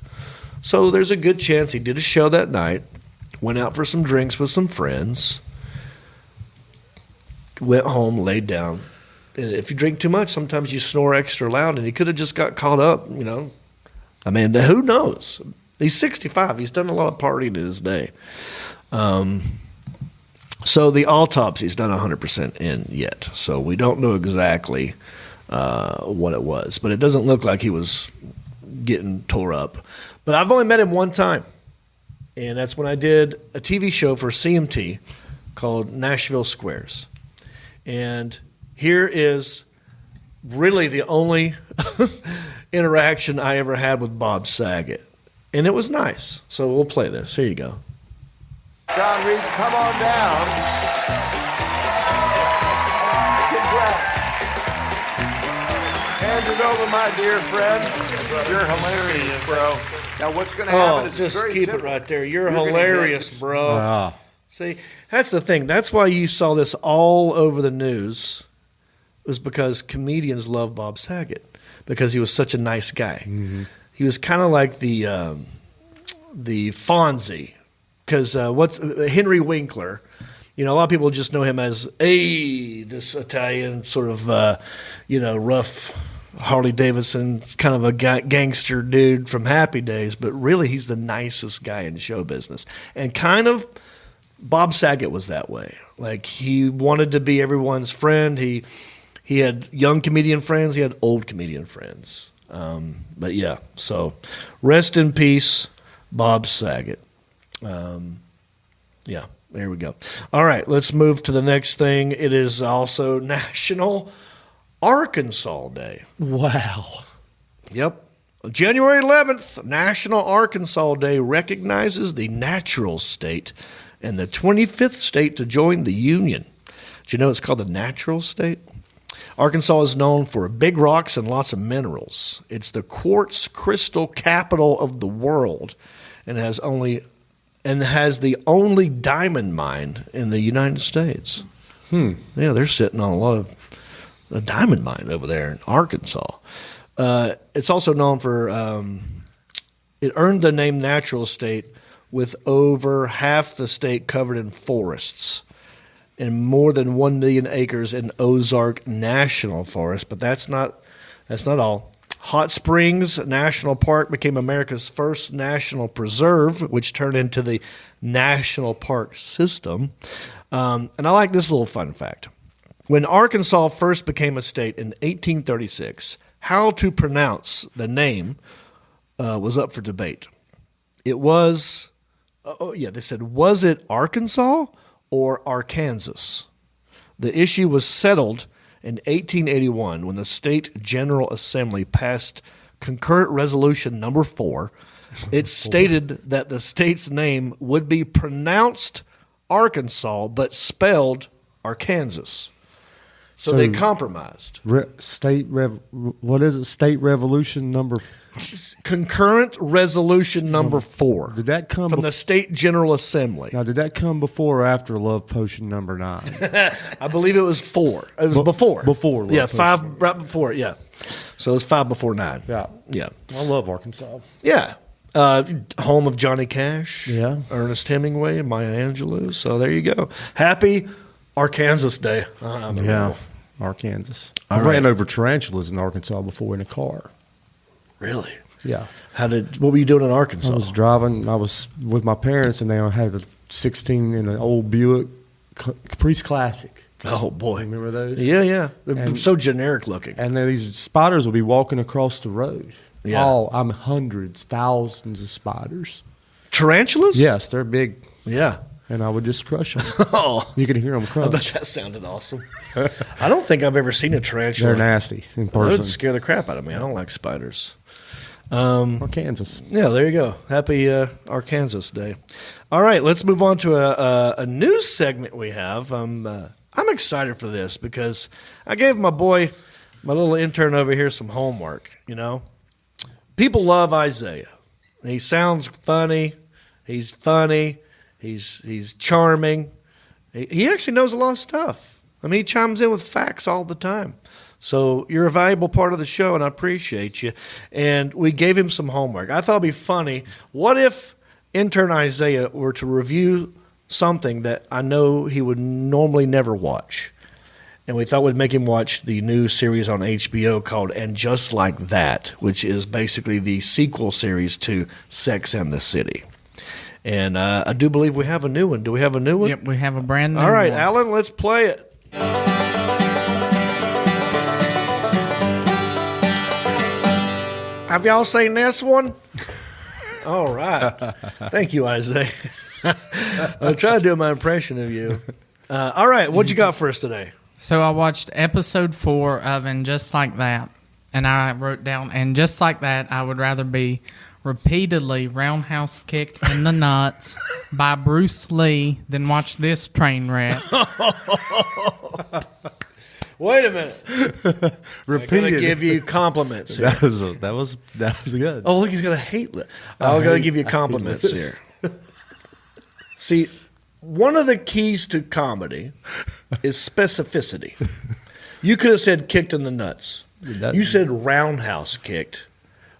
So there's a good chance he did a show that night, went out for some drinks with some friends, went home, laid down. And if you drink too much, sometimes you snore extra loud, and he could have just got caught up, you know. I mean, who knows? He's 65. He's done a lot of partying in his day. So the autopsy's not 100% in yet. So we don't know exactly what it was. But it doesn't look like he was getting tore up. But I've only met him one time. And that's when I did a TV show for CMT called Nashville Squares. And here is really the only interaction I ever had with Bob Saget. And it was nice. So we'll play this. Here you go. John Reed, come on down. Congrats. Hand it over, my dear friend. You're hilarious, bro. Now, what's going to happen is just very keep simple. it right there. You're gonna hilarious, get- bro. See, that's the thing. That's why you saw this all over the news, was because comedians love Bob Saget because he was such a nice guy. Mm-hmm. He was kind of like the Fonzie, because what's Henry Winkler? You know, a lot of people just know him as this Italian sort of rough Harley Davidson, kind of a gangster dude from Happy Days, but really he's the nicest guy in show business. And kind of Bob Saget was that way. Like, he wanted to be everyone's friend. He had young comedian friends. He had old comedian friends. But yeah, so rest in peace, Bob Saget. Yeah, there we go. All right, let's move to the next thing. It is also National Arkansas Day. Wow. Yep. January 11th, National Arkansas Day recognizes the natural state and the 25th state to join the Union. Do you know it's called the natural state? Arkansas is known for big rocks and lots of minerals. It's the quartz crystal capital of the world and has the only diamond mine in the United States. Yeah, they're sitting on a lot of a diamond mine over there in Arkansas. It's also known for it earned the name natural state with over half the state covered in forests and more than 1 million acres in Ozark National Forest. But that's not all. Hot Springs National Park became America's first national preserve, which turned into the National Park System. And I like this little fun fact. When Arkansas first became a state in 1836, how to pronounce the name was up for debate. It was, they said, was it Arkansas or Arkansas? The issue was settled in 1881 when the State General Assembly passed Concurrent Resolution Number 4. It stated that the state's name would be pronounced Arkansas but spelled Arkansas. So they compromised. State Revolution number. Concurrent Resolution Number 4. Did that come from the State General Assembly? Now, did that come before or after Love Potion number 9? I believe it was 4. It was before. Before. Yeah, 5 right before. Yeah. So it was 5 before 9. Yeah. Yeah. I love Arkansas. Yeah. Home of Johnny Cash. Yeah. Ernest Hemingway and Maya Angelou. So there you go. Happy Arkansas Day. Arkansas. All I right. ran over tarantulas in Arkansas before in a car. Really? Yeah. What were you doing in Arkansas? I was driving. I was with my parents, and they had a 16 in an old Buick Caprice Classic. Oh, boy. Remember those? Yeah. They're so generic looking. And then these spiders would be walking across the road. Yeah. Hundreds, thousands of spiders. Tarantulas? Yes, they're big. Yeah. And I would just crush them. Oh. You could hear them I crunch. bet that sounded awesome. I don't think I've ever seen a tarantula. They're nasty in That person. would scare the crap out of me. I don't like spiders. Arkansas. Yeah, there you go. Happy Arkansas Day. All right, let's move on to a news segment we have. I'm excited for this because I gave my little intern over here, some homework. You know, people love Isaiah. He sounds funny. He's funny. He's charming. He actually knows a lot of stuff. I mean, he chimes in with facts all the time. So you're a valuable part of the show, and I appreciate you. And we gave him some homework. I thought it'd be funny. What if Intern Isaiah were to review something that I know he would normally never watch? And we thought we'd make him watch the new series on HBO called And Just Like That, which is basically the sequel series to Sex and the City. And I do believe we have a new one. Do we have a new one? Yep, we have a brand new All right, one. Alan, let's play it. Have y'all seen this one? All right. Thank you, Isaiah. I'll try to do my impression of you. All right, what you got for us today? So I watched episode 4 of And Just Like That, and I wrote down, and just like that, I would rather be repeatedly roundhouse kicked in the nuts by Bruce Lee than watch this train wreck. Wait a minute. I'm going to give you compliments here. That was good. Oh, look, he's going to hate it. I'm going to give you compliments here. See, one of the keys to comedy is specificity. You could have said kicked in the nuts. You said roundhouse kicked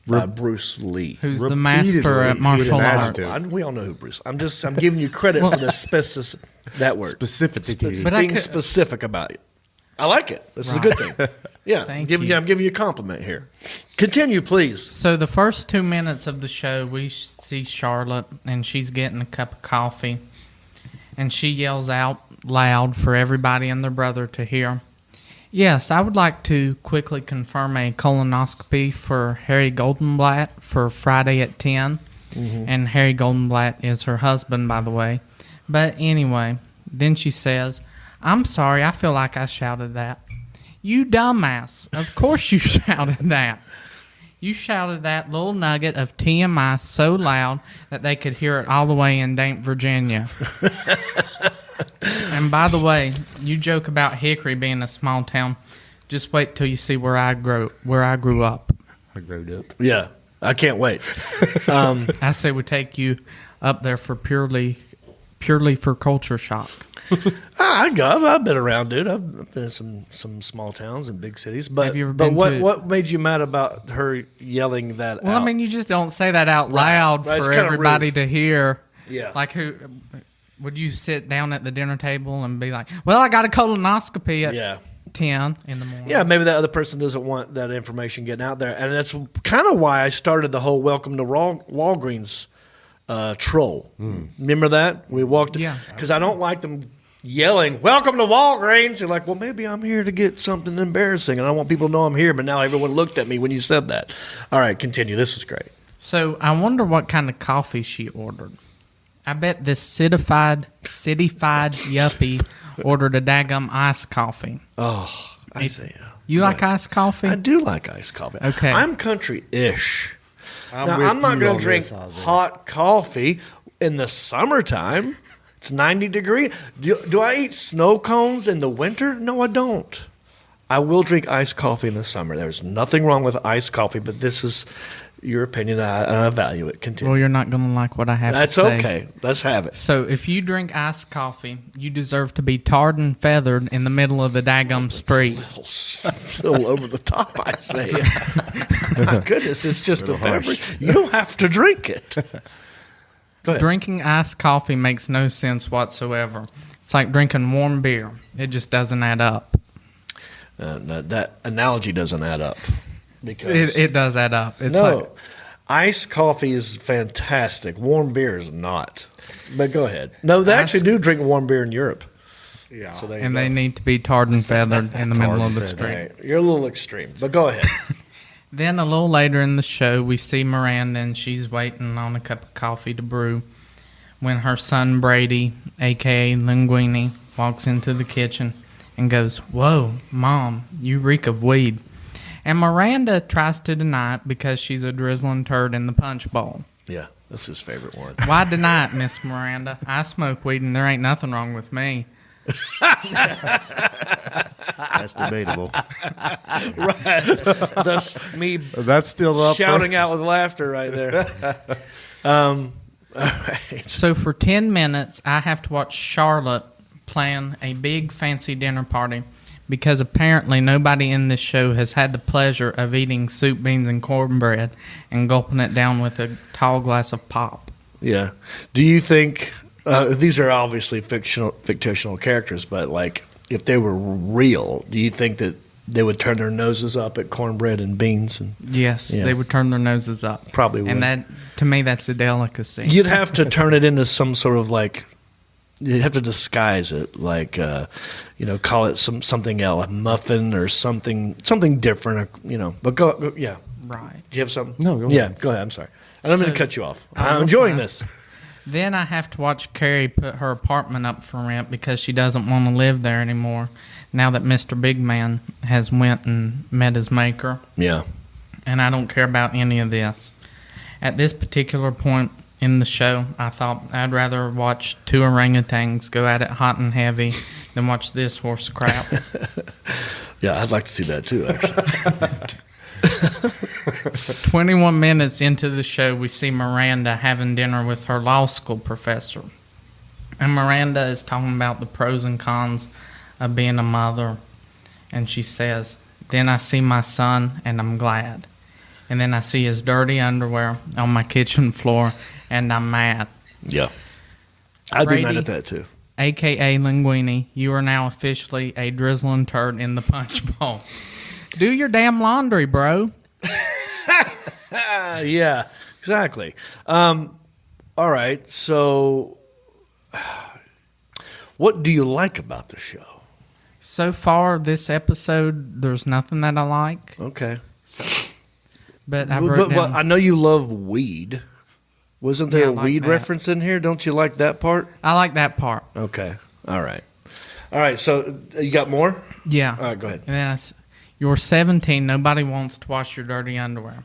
by Bruce Lee. Who's the master at martial arts. We all know who Bruce. I'm giving you credit for the that word. Specificity. But Being specific about it. I like it. This is a good thing. Yeah, I'm giving you a compliment here. Continue, please. So the first 2 minutes of the show, we see Charlotte, and she's getting a cup of coffee, and she yells out loud for everybody and their brother to hear, "Yes, I would like to quickly confirm a colonoscopy for Harry Goldenblatt for Friday at 10. Mm-hmm. And Harry Goldenblatt is her husband, by the way. But anyway, then she says, "I'm sorry, I feel like I shouted that." "You dumbass. Of course you shouted that. You shouted that little nugget of TMI so loud that they could hear it all the way in Dayton, Virginia. And by the way, you joke about Hickory being a small town. Just wait till you see where I grew up. I grew up. Yeah, I can't wait. I say we take you up there for purely for culture shock. I've been around, dude. I've been in some small towns and big cities. But, Have you ever been what made you mad about her yelling that Well, out? I mean, you just don't say that out loud Right, it's for kinda everybody rude. to hear. Yeah. Like, who would you sit down at the dinner table and be like, well, I got a colonoscopy at 10 in the morning? Yeah, maybe that other person doesn't want that information getting out there. And that's kind of why I started the whole Welcome to Walgreens troll. Remember that? We walked Yeah. because I don't like them yelling, "Welcome to Walgreens." You're like, well, maybe I'm here to get something embarrassing, and I want people to know I'm here. But now everyone looked at me when you said that. All right, continue. This is great. So I wonder what kind of coffee she ordered. I bet this cityfied yuppie ordered a daggum iced coffee. Oh, Isaiah. You like iced coffee? I do like iced coffee. Okay. I'm country-ish. I'm I'm not going on to drink this, Isaiah. hot coffee in the summertime. It's 90 degrees. Do I eat snow cones in the winter? No, I don't. I will drink iced coffee in the summer. There's nothing wrong with iced coffee, but this is your opinion, and I value it. Continue. Well, you're not going to like what I have That's to say. okay. Let's have it. So if you drink iced coffee, you deserve to be tarred and feathered in the middle of the daggum street. A little over the top, I say. My goodness, it's just a beverage. You don't have to drink it. Go ahead. Drinking iced coffee makes no sense whatsoever. It's like drinking warm beer. It just doesn't add up. No, that analogy doesn't add up. Because It does add up. It's no, like, iced coffee is fantastic. Warm beer is not. But go ahead. No, they actually do drink warm beer in Europe. Yeah. So there you and go. they need to be tarred and feathered in the middle of the All street. right, you're a little extreme, but go ahead. Then a little later in the show, we see Miranda, and she's waiting on a cup of coffee to brew when her son Brady, a.k.a. Linguini, walks into the kitchen and goes, "Whoa, Mom, you reek of weed." And Miranda tries to deny it because she's a drizzling turd in the punch bowl. Yeah, that's his favorite one. Why deny it, Miss Miranda? I smoke weed, and there ain't nothing wrong with me. That's debatable. Right. That's me That's still up. shouting out with laughter right there. All right. So for 10 minutes, I have to watch Charlotte plan a big fancy dinner party because apparently nobody in this show has had the pleasure of eating soup, beans, and cornbread and gulping it down with a tall glass of pop. Yeah. Do you think these are obviously fictional characters, but like if they were real, do you think that they would turn their noses up at cornbread and beans? And Yes, Yeah. they would turn their noses up. Probably would. And that, to me, that's a delicacy. You'd have to turn it into some sort of like. You'd have to disguise it, like call it something else, a muffin or something different, But go, yeah. Right. Do you have something? No, go Yeah, ahead. go ahead. I'm sorry. I don't mean to So- cut you off. Oh, I'm you're enjoying fine. this. Then I have to watch Carrie put her apartment up for rent because she doesn't want to live there anymore now that Mr. Big Man has went and met his maker. Yeah. And I don't care about any of this. At this particular point in the show, I thought I'd rather watch two orangutans go at it hot and heavy than watch this horse crap. Yeah, I'd like to see that too, actually. 21 minutes into the show, we see Miranda having dinner with her law school professor. And Miranda is talking about the pros and cons of being a mother. And she says, "Then I see my son, and I'm glad. And then I see his dirty underwear on my kitchen floor, and I'm mad." Yeah. I'd be mad Brady. at that too. A.K.A. Linguini, you are now officially a drizzling turd in the punch bowl. Do your damn laundry, bro. Yeah, exactly. All right, so what do you like about the show? So far, this episode, there's nothing that I like. Okay. But I But, wrote but down, I know you love weed. Wasn't there Yeah, I a like weed that. reference in here? Don't you like that part? I like that part. Okay. All right. All right, so you got more? Yeah. All right, go ahead. And then you're 17. Nobody wants to wash your dirty underwear.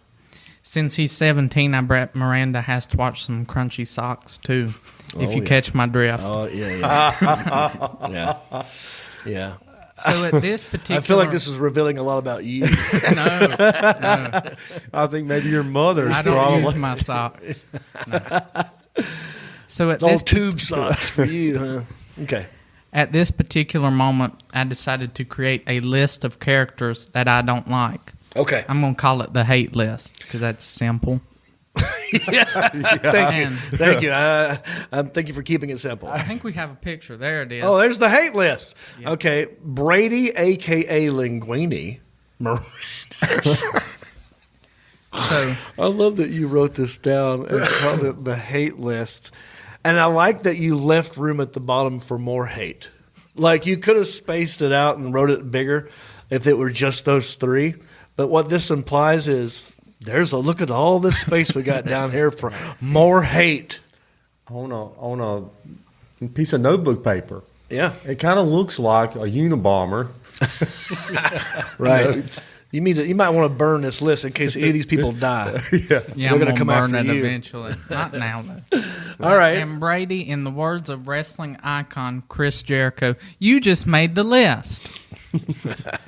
Since he's 17, I bet Miranda has to watch some crunchy socks too. If you catch my drift. Oh, yeah. Yeah. Yeah. So at this particular, I feel like this is revealing a lot about you. no. I think maybe your mother's I don't probably. use my socks. No. So It's all tube socks for you, huh? Okay. At this particular moment, I decided to create a list of characters that I don't like. Okay. I'm going to call it the hate list because that's simple. Thank you. Thank you. Thank you for keeping it simple. I think we have a picture. There it is. Oh, there's the hate list. Yeah. Okay. Brady, a.k.a. Linguini. So I love that you wrote this down and called it the hate list. And I like that you left room at the bottom for more hate. Like, you could have spaced it out and wrote it bigger if it were just those three. But what this implies is there's a look at all this space we got down here for more hate. On a piece of notebook paper. Yeah. It kind of looks like a Unabomber. Right. Note. You might want to burn this list in case any of these people die. yeah, They're I'm gonna going to come burn after it you. eventually. Not now, though. All right. And Brady, in the words of wrestling icon Chris Jericho, you just made the list.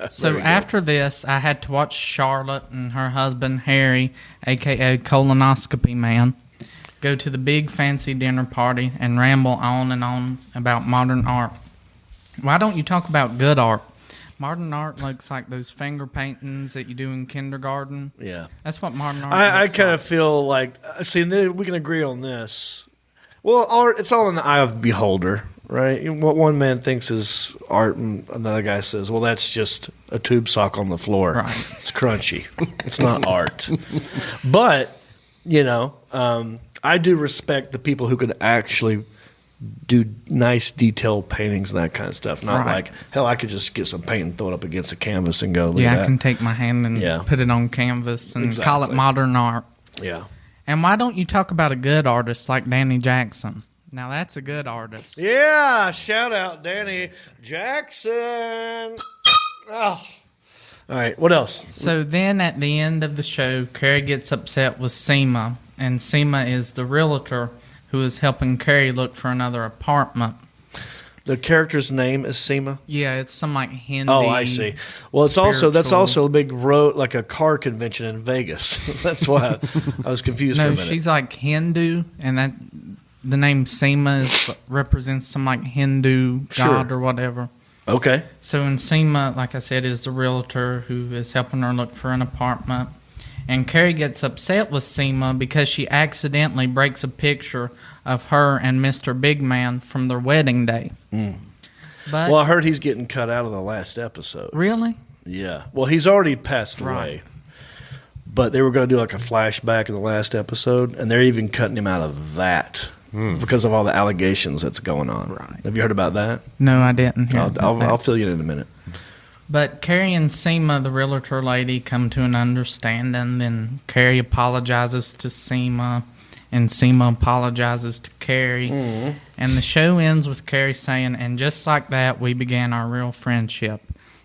So after this, I had to watch Charlotte and her husband Harry, a.k.a. Colonoscopy Man, go to the big fancy dinner party and ramble on and on about modern art. Why don't you talk about good art? Modern art looks like those finger paintings that you do in kindergarten. Yeah. That's what modern art I looks kind like. of feel like, see, we can agree on this. Well, art, it's all in the eye of the beholder, right? What one man thinks is art, and another guy says, well, that's just a tube sock on the floor. Right. It's crunchy. It's not art. But, I do respect the people who could actually do nice detailed paintings and that kind of stuff. Not Right. like, hell, I could just get some paint and throw it up against a canvas and go, look Yeah, at I that. can take my hand and put it on canvas and call it Exactly. modern art. Yeah. And why don't you talk about a good artist like Danny Jackson? Now, that's a good artist. Yeah, shout out Danny Jackson. Oh. All right, what else? So then at the end of the show, Carrie gets upset with Seema, and Seema is the realtor who is helping Carrie look for another apartment. The character's name is Seema. Yeah, it's some like Hindi. Oh, I see. Well, that's spiritual- also a big road, like a car convention in Vegas. That's why I was confused for a No, minute. she's like Hindu, and that the name Seema represents some like Hindu god Sure. or whatever. Okay. So in Seema, like I said, is the realtor who is helping her look for an apartment. And Carrie gets upset with Seema because she accidentally breaks a picture of her and Mr. Big Man from their wedding day. But Well, I heard he's getting cut out of the last episode. really? Yeah. Well, he's already passed Right. away. But they were going to do like a flashback in the last episode, and they're even cutting him out of that because of all the allegations that's going on. Right. Have you heard about that? No, I didn't hear about that. I'll fill you in a minute. But Carrie and Seema, the realtor lady, come to an understanding. Then Carrie apologizes to Seema, and Seema apologizes to Carrie. And the show ends with Carrie saying, "And just like that, we began our real friendship."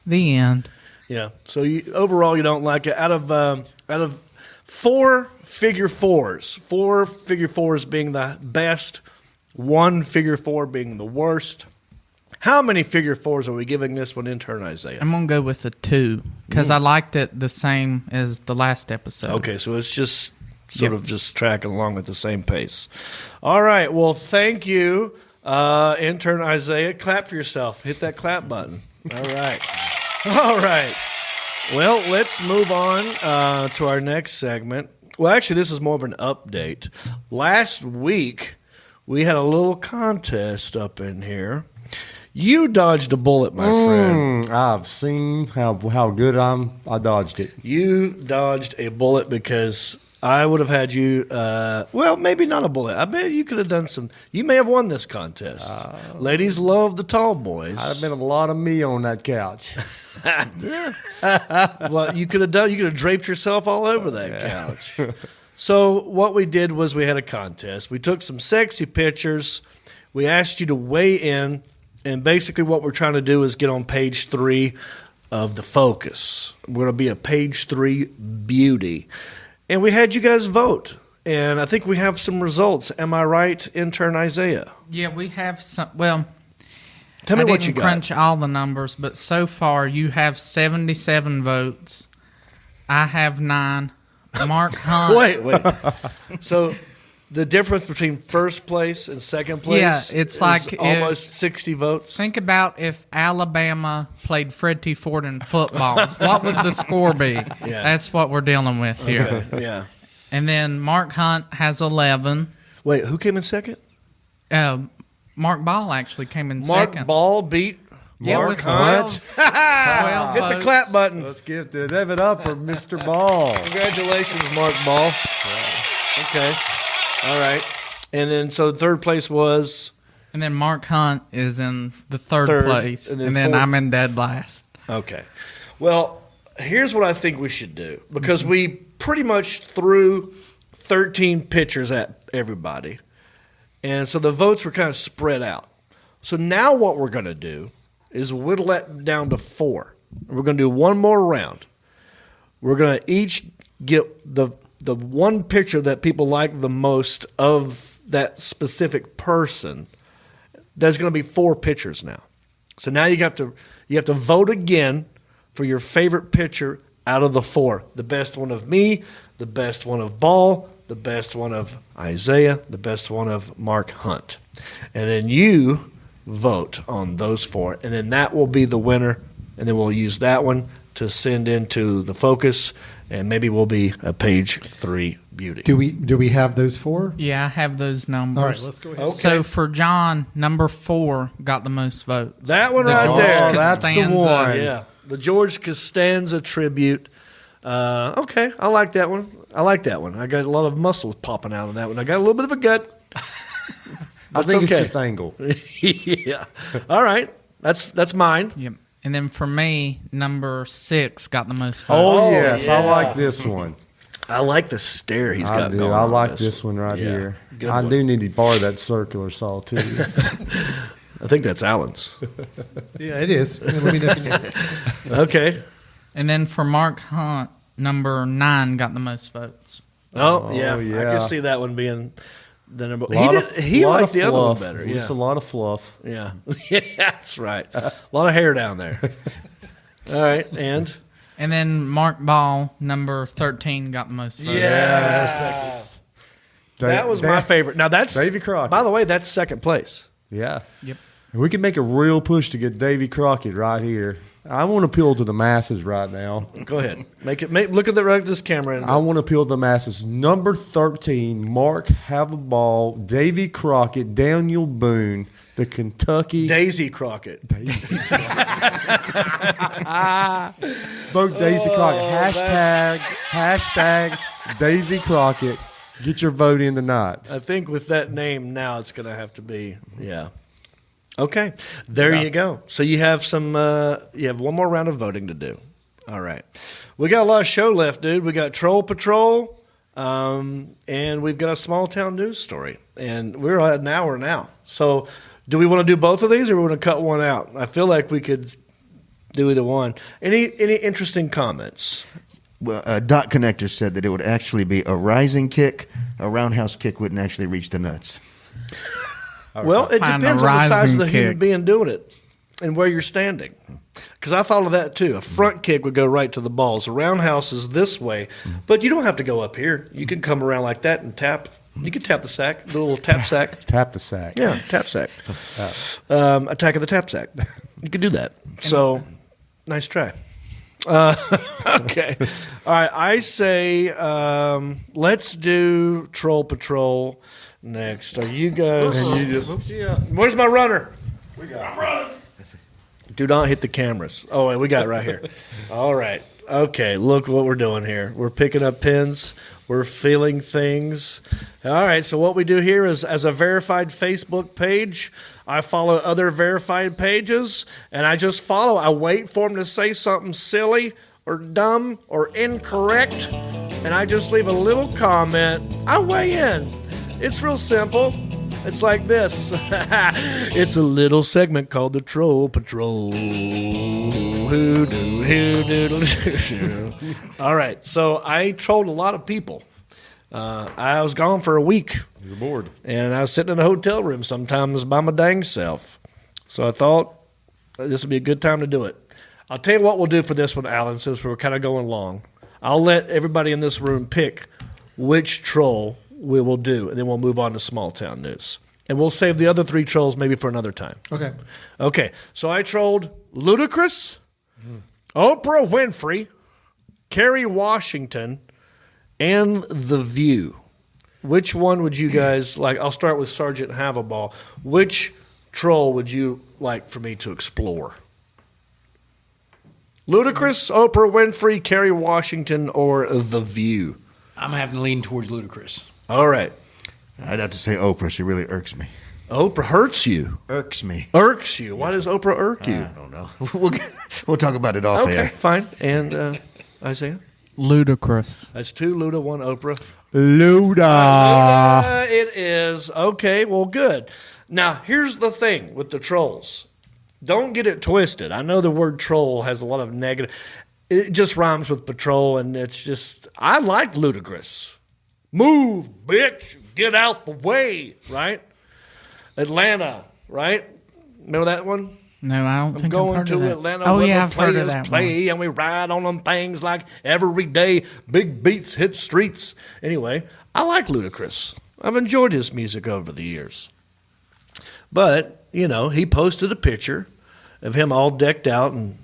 The end. Yeah. So overall, you don't like it. Out of four figure fours being the best, one figure four being the worst. How many figure fours are we giving this one, Intern Isaiah? I'm going to go with a 2 because I liked it the same as the last episode. Okay, so it's just sort of just tracking along at the same pace. All right. Well, thank you, Intern Isaiah. Clap for yourself. Hit that clap button. All right. All right. Well, let's move on to our next segment. Well, actually, this is more of an update. Last week, we had a little contest up in here. You dodged a bullet, my friend. I've seen how good I dodged it. You dodged a bullet because I would have had you, well, maybe not a bullet. I bet you could have done some. You may have won this contest. Ladies love the tall boys. I'd have been a lot of me on that couch. Well, you could have draped yourself all over that couch. So what we did was we had a contest. We took some sexy pictures. We asked you to weigh in, and basically what we're trying to do is get on page 3 of the Focus. We're going to be a page 3 beauty. And we had you guys vote. And I think we have some results. Am I right, Intern Isaiah? Yeah, we have some. Well, Tell me I what didn't you got. crunch all the numbers, but so far you have 77 votes. I have 9. Mark Hunt. Wait. So the difference between first place and second place it's is like almost 60 votes? Think about if Alabama played Fred T. Ford in football. What would the score be? Yeah. That's what we're dealing with here. Okay, yeah. And then Mark Hunt has 11. Wait, who came in second? Mark Ball actually came in Mark second. Ball beat Mark with Hunt. 12 Hit the votes. clap button. Let's give it up for Mr. Ball. Congratulations, Mark Ball. Okay. All right. And then, so third place was? And then Mark Hunt is in the third place. and And then then fourth. I'm in dead last. Okay. Well, here's what I think we should do. Because we pretty much threw 13 pictures at everybody. And so the votes were kind of spread out. So now what we're going to do is whittle that down to 4. We're going to do one more round. We're going to each get the one picture that people like the most of that specific person. There's going to be 4 pictures now. So now you have to vote again for your favorite picture out of the 4. The best one of me, the best one of Ball, the best one of Isaiah, the best one of Mark Hunt. And then you vote on those 4, and then that will be the winner, and then we'll use that one to send into the focus, and maybe we'll be a page 3 beauty. Do we have those 4? Yeah, I have those numbers. All right, let's go ahead. Okay. So for John, number 4 got the most votes. That one The right George there. That's the Costanza. one. Yeah, the George Costanza tribute. Okay, I like that one. I got a lot of muscles popping out of that one. I got a little bit of a gut. I think okay. it's just angle. Yeah. All right. That's mine. Yep. And then for me, number 6 got the most votes. Oh, yes. yeah. I like this one. I like the stare he's got I do. going I on like this. this one right Yeah, here. good I one. do need to borrow that circular saw, too. I think that's Alan's. Yeah, it is. Let me know if you need it. Okay. And then for Mark Hunt, number 9 got the most votes. Oh, yeah. I yeah. can see that one being the number. Lot He lot liked of the other one fluff. better. Just Yeah. a lot of fluff. Yeah. Yeah, that's right. A lot of hair down there. All right. And? And then Mark Ball, number 13, got the most votes. Yes. That was my favorite. Now that's Davy Crockett. By the way, that's second place. Yeah. Yep. And we can make a real push to get Davy Crockett right here. I want to appeal to the masses right now. Go ahead. Look at this camera. I want to appeal to the masses. Number 13, Mark Havaball, Davy Crockett, Daniel Boone, the Kentucky. Daisy Crockett. Vote Daisy Crockett. Hashtag Daisy Crockett. Get your vote in tonight. I think with that name now, it's going to have to be, yeah. Okay, there you go. So you have you have one more round of voting to do. All right. We got a lot of show left, dude. We got Troll Patrol, and we've got a small town news story. And we're at an hour now. So do we want to do both of these, or we want to cut one out? I feel like we could do either one. Any interesting comments? Well, Dot Connector said that it would actually be a rising kick. A roundhouse kick wouldn't actually reach the nuts. Well, it Find depends a on the size of rising the human kick. being doing it and where you're standing. Because I thought of that too. A front kick would go right to the balls. A roundhouse is this way, but you don't have to go up here. You can come around like that and tap. You can tap the sack, the little tap sack. Tap the sack. Yeah, tap sack. Attack of the tap sack. You could do that. So, nice try. Okay. All right. I say let's do Troll Patrol next. Are you guys? And you just, Where's my runner? I'm running. Do not hit the cameras. Oh, wait, we got it right here. All right. Okay, look what we're doing here. We're picking up pins. We're feeling things. All right, so what we do here is, as a verified Facebook page, I follow other verified pages, and I just follow. I wait for them to say something silly or dumb or incorrect, and I just leave a little comment. I weigh in. It's real simple. It's like this. It's a little segment called the Troll Patrol. All right, so I trolled a lot of people. I was gone for a week. You're bored. And I was sitting in a hotel room sometimes by my dang self. So I thought this would be a good time to do it. I'll tell you what we'll do for this one, Alan, since we're kind of going long. I'll let everybody in this room pick which troll we will do, and then we'll move on to small town news. And we'll save the other 3 trolls maybe for another time. Okay. Okay, so I trolled Ludacris, Oprah Winfrey, Kerry Washington, and The View. Which one would you guys like? I'll start with Sergeant Haverball. Which troll would you like for me to explore? Ludacris, Oprah Winfrey, Kerry Washington, or The View? I'm having to lean towards Ludacris. All right. I'd have to say Oprah. She really irks me. Oprah hurts you. Irks me. Irks you. Why does Oprah irk you? I don't know. We'll talk about it off Okay, air. fine. And Isaiah? Ludacris. That's 2, Luda, 1, Oprah. Luda. It is. Okay, well, good. Now, here's the thing with the trolls. Don't get it twisted. I know the word troll has a lot of negative. It just rhymes with patrol, and it's just, I like Ludacris. Move, bitch. Get out the way, right? Atlanta, right? Remember that one? No, I don't think I've Going heard to of that. Atlanta Oh, where yeah, the I've heard of players that play, one. and we ride on them things like every day. Big beats hit streets. Anyway, I like Ludacris. I've enjoyed his music over the years. But, you know, he posted a picture of him all decked out, and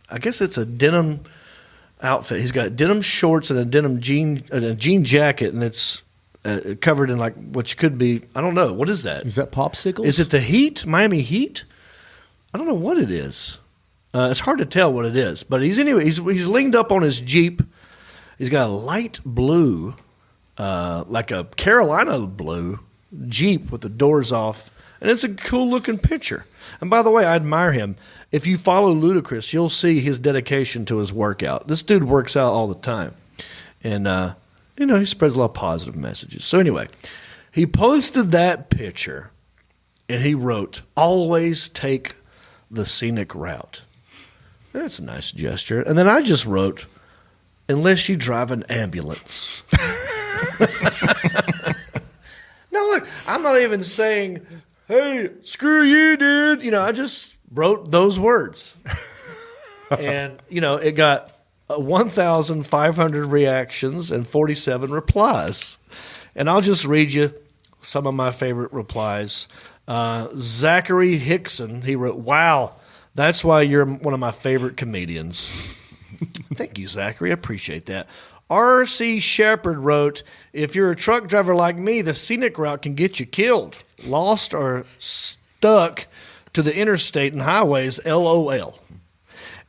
I guess it's a denim outfit. He's got denim shorts and a denim jean jacket, and it's covered in like which could be, I don't know, what is that? Is that popsicles? Is it the Heat, Miami Heat? I don't know what it is. It's hard to tell what it is, but he's leaned up on his Jeep. He's got a light blue, like a Carolina blue Jeep with the doors off, and it's a cool looking picture. And by the way, I admire him. If you follow Ludacris, you'll see his dedication to his workout. This dude works out all the time. And, you know, he spreads a lot of positive messages. So anyway, he posted that picture, and he wrote, "Always take the scenic route." That's a nice gesture. And then I just wrote, "Unless you drive an ambulance." Now, look, I'm not even saying, "Hey, screw you, dude." You know, I just wrote those words. And, you know, it got 1,500 reactions and 47 replies. And I'll just read you some of my favorite replies. Zachary Hickson, he wrote, "Wow, that's why you're one of my favorite comedians." Thank you, Zachary. I appreciate that. R.C. Shepard wrote, "If you're a truck driver like me, the scenic route can get you killed, lost, or stuck to the interstate and highways, LOL."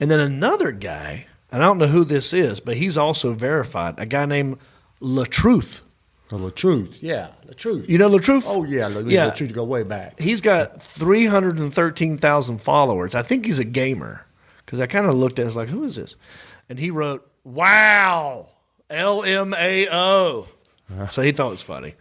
And then another guy, and I don't know who this is, but he's also verified, a guy named LaTruth. LaTruth. Yeah, LaTruth. You know LaTruth? Oh, yeah. LaTruth go way back. He's got 313,000 followers. I think he's a gamer because I kind of looked at it, I was like, who is this? And he wrote, "Wow, LMAO." So he thought it was funny.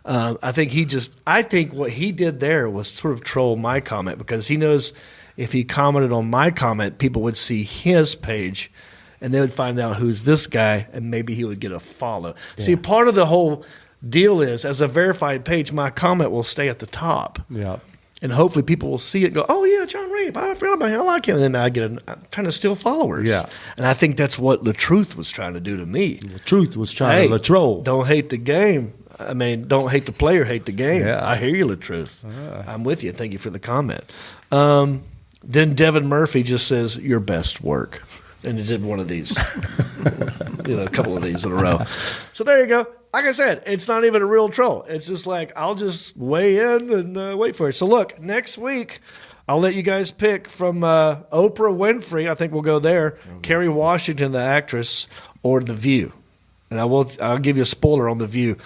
I think what he did there was sort of troll my comment because he knows if he commented on my comment, people would see his page and they would find out who's this guy and maybe he would get a follow. Yeah. See, part of the whole deal is as a verified page, my comment will stay at the top. Yeah. And hopefully people will see it and go, "Oh, yeah, John Reed, I forgot about him. I like him." And then I'm trying to steal followers. Yeah. And I think that's what LaTruth was trying to do to me. LaTruth was trying to troll. Don't hate the game. I mean, don't hate the player, hate the game. Yeah. I hear you, LaTruth. I'm with you. Thank you for the comment. Then Devin Murphy just says, "Your best work." And he did one of these, a couple of these in a row. So there you go. Like I said, it's not even a real troll. It's just like, I'll just weigh in and wait for it. So look, next week, I'll let you guys pick from Oprah Winfrey. I think we'll go there. Kerry Washington, the actress, or The View. And I'll give you a spoiler on The View.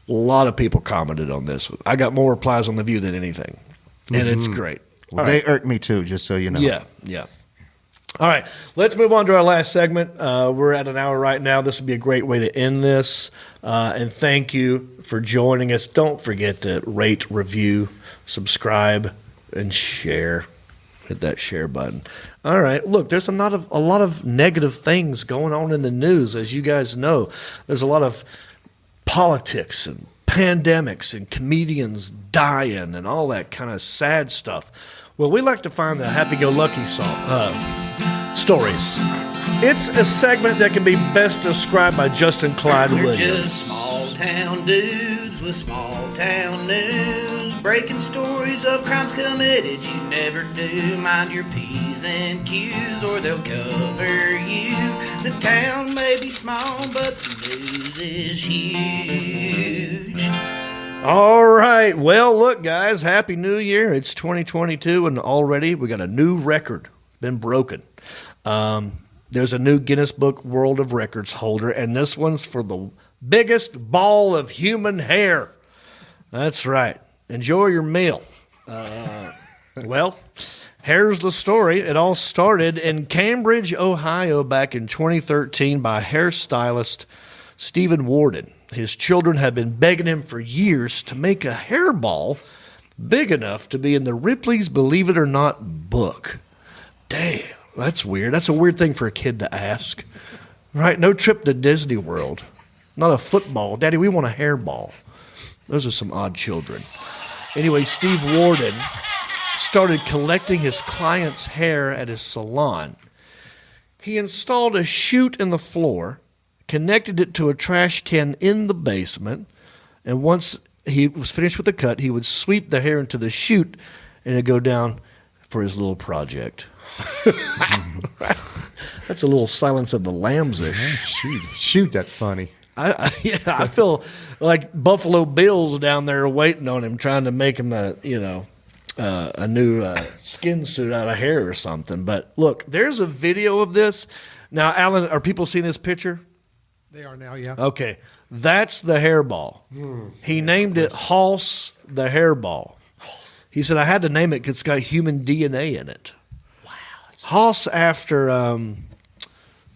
A lot of people commented on this. I got more replies on The View than anything. And it's great. Well, they irk me too, just so you know. Yeah, yeah. All right, let's move on to our last segment. We're at an hour right now. This would be a great way to end this. And thank you for joining us. Don't forget to rate, review, subscribe, and share. Hit that share button. All right, look, there's a lot of negative things going on in the news, as you guys know. There's a lot of politics and pandemics and comedians dying and all that kind of sad stuff. Well, we like to find the happy-go-lucky stories. It's a segment that can be best described by Justin Clyde We're Williams. just small-town dudes with small-town news, breaking stories of crimes committed you never do. Mind your P's and Q's or they'll cover you. The town may be small, but the news is huge. All right. Well, look, guys, Happy New Year. It's 2022, and already we got a new record been broken. There's a new Guinness Book World of Records holder, and this one's for the biggest ball of human hair. That's right. Enjoy your meal. Well, here's the story. It all started in Cambridge, Ohio, back in 2013 by hairstylist Stephen Warden. His children had been begging him for years to make a hairball big enough to be in the Ripley's Believe It or Not book. Damn, that's weird. That's a weird thing for a kid to ask. Right? No trip to Disney World. Not a football. Daddy, we want a hairball. Those are some odd children. Anyway, Steve Warden started collecting his clients' hair at his salon. He installed a chute in the floor, connected it to a trash can in the basement, and once he was finished with the cut, he would sweep the hair into the chute and it'd go down for his little project. That's a little Silence of the Lambs-ish. Shoot, that's funny. I feel like Buffalo Bill's down there waiting on him, trying to make him a new skin suit out of hair or something. But look, there's a video of this. Now, Alan, are people seeing this picture? They are now, yeah. Okay, that's the hairball. He named it Hoss the Hairball. He said, I had to name it because it's got human DNA in it. Wow. Hoss after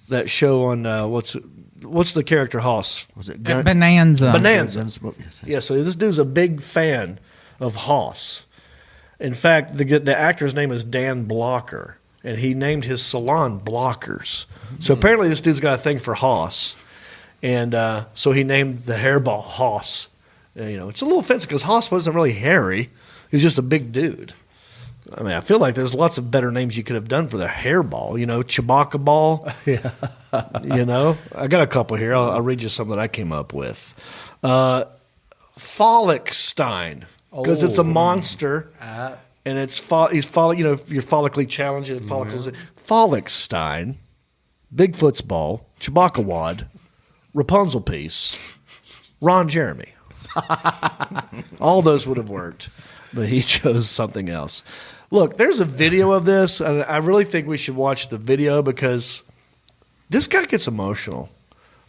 that show on, what's the character Hoss? Was it Bonanza. Bonanza. Yeah, so this dude's a big fan of Hoss. In fact, the actor's name is Dan Blocker, and he named his salon Blockers. So apparently this dude's got a thing for Hoss. And so he named the hairball Hoss. It's a little offensive because Hoss wasn't really hairy. He was just a big dude. I mean, I feel like there's lots of better names you could have done for the hairball. Chewbacca ball. Yeah. I got a couple here. I'll read you some that I came up with. Follickstein, because it's a monster. And he's if you're follically challenged, follicles. Follickstein, Bigfoot's ball, Chewbacca wad, Rapunzel piece, Ron Jeremy. All those would have worked, but he chose something else. Look, there's a video of this, and I really think we should watch the video because this guy gets emotional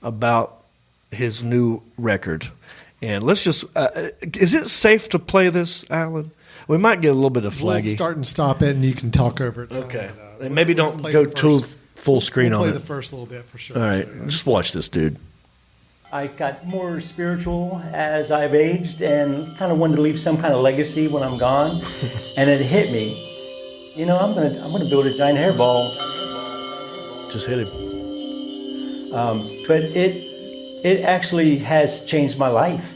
about his new record. And let's just is it safe to play this, Alan? We might get a little bit of flaggy. We'll start and stop it, and you can talk over it. Okay. And maybe don't go too full screen we'll on it. play the first little bit for sure. All right. Just watch this, dude. I got more spiritual as I've aged and kind of wanted to leave some kind of legacy when I'm gone. And it hit me. I'm gonna build a giant hairball. Just hit him. But it actually has changed my life.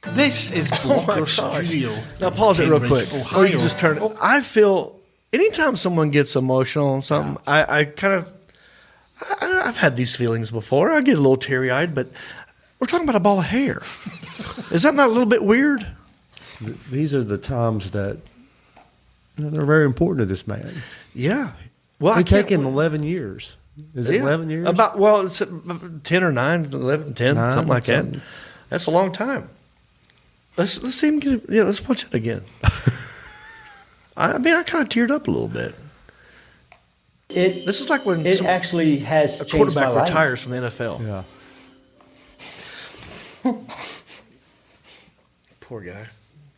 This is Blocker Studio. Now pause it real quick. Ohio. Or you can just turn it. I feel anytime someone gets emotional on something, I've had these feelings before. I get a little teary-eyed, but we're talking about a ball of hair. Is that not a little bit weird? These are the times that they're very important to this man. Yeah. Well, It's taken 11 years. Is it 11 years? It's 10 or 9, 11, 10, something like that. That's a long time. Let's see him get it. Yeah, let's watch it again. I kind of teared up a little bit. This is like when it actually has a changed my quarterback life. retires from the NFL. Yeah. Poor guy.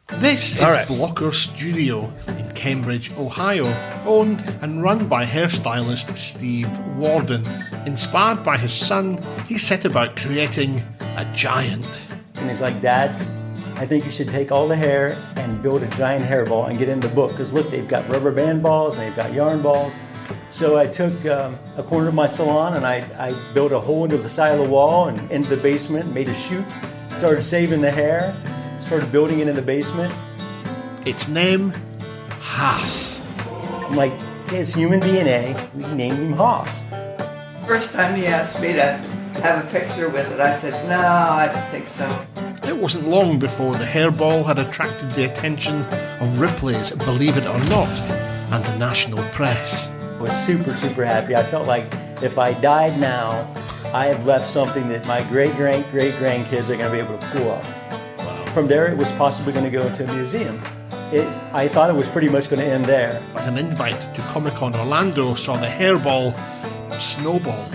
This is All right. Blocker Studio in Cambridge, Ohio, owned and run by hairstylist Steve Warden. Inspired by his son, he set about creating a giant. And he's like, Dad, I think you should take all the hair and build a giant hairball and get in the book. Because look, they've got rubber band balls and they've got yarn balls. So I took a corner of my salon and I built a hole into the side of the wall and into the basement, made a chute, started saving the hair, started building it in the basement. Its name, Haas. I'm like, his human DNA, we named him Haas. First time he asked me to have a picture with it, I said, no, I don't think so. It wasn't long before the hairball had attracted the attention of Ripley's Believe It or Not and the national press. I was super, super happy. I felt like if I died now, I have left something that my great-great-great-grandkids are going to be able to pull up. Wow. From there, it was possibly going to go into a museum. I thought it was pretty much going to end there. But an invite to Comic-Con Orlando saw the hairball snowball.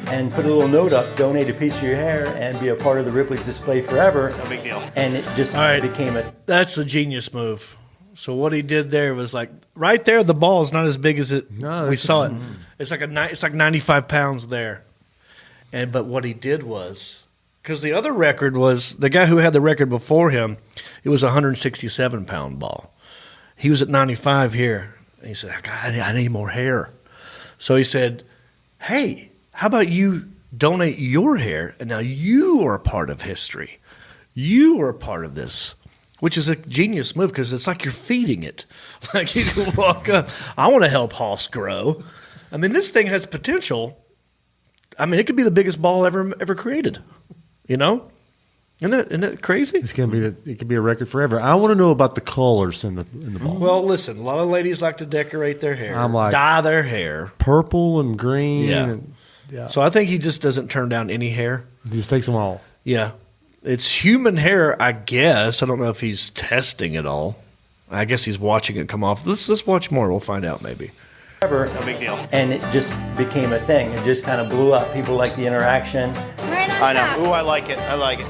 And put a little note up, donate a piece of your hair and be a part of the Ripley's display forever. No big deal. And it just became a... That's a genius move. So what he did there was like, right there, the ball is not as big as we saw it. It's like 95 pounds there. But what he did was, because the other record was, the guy who had the record before him, it was a 167-pound ball. He was at 95 here. And he said, I need more hair. So he said, hey, how about you donate your hair, and now you are a part of history. You are a part of this, which is a genius move because it's like you're feeding it. Like you can walk up, I want to help Haas grow. I mean, this thing has potential. I mean, it could be the biggest ball ever created. You know? Isn't it crazy? It could be a record forever. I want to know about the colors in the ball. Well, listen, a lot of ladies like to decorate their hair, like, dye their hair. Purple and green. Yeah. Yeah. So I think he just doesn't turn down any hair. He just takes them all. Yeah. It's human hair, I guess. I don't know if he's testing it all. I guess he's watching it come off. Let's watch more. We'll find out maybe. No big deal. And it just became a thing. It just kind of blew up. People like the interaction. I know. Ooh, I like it. I like it.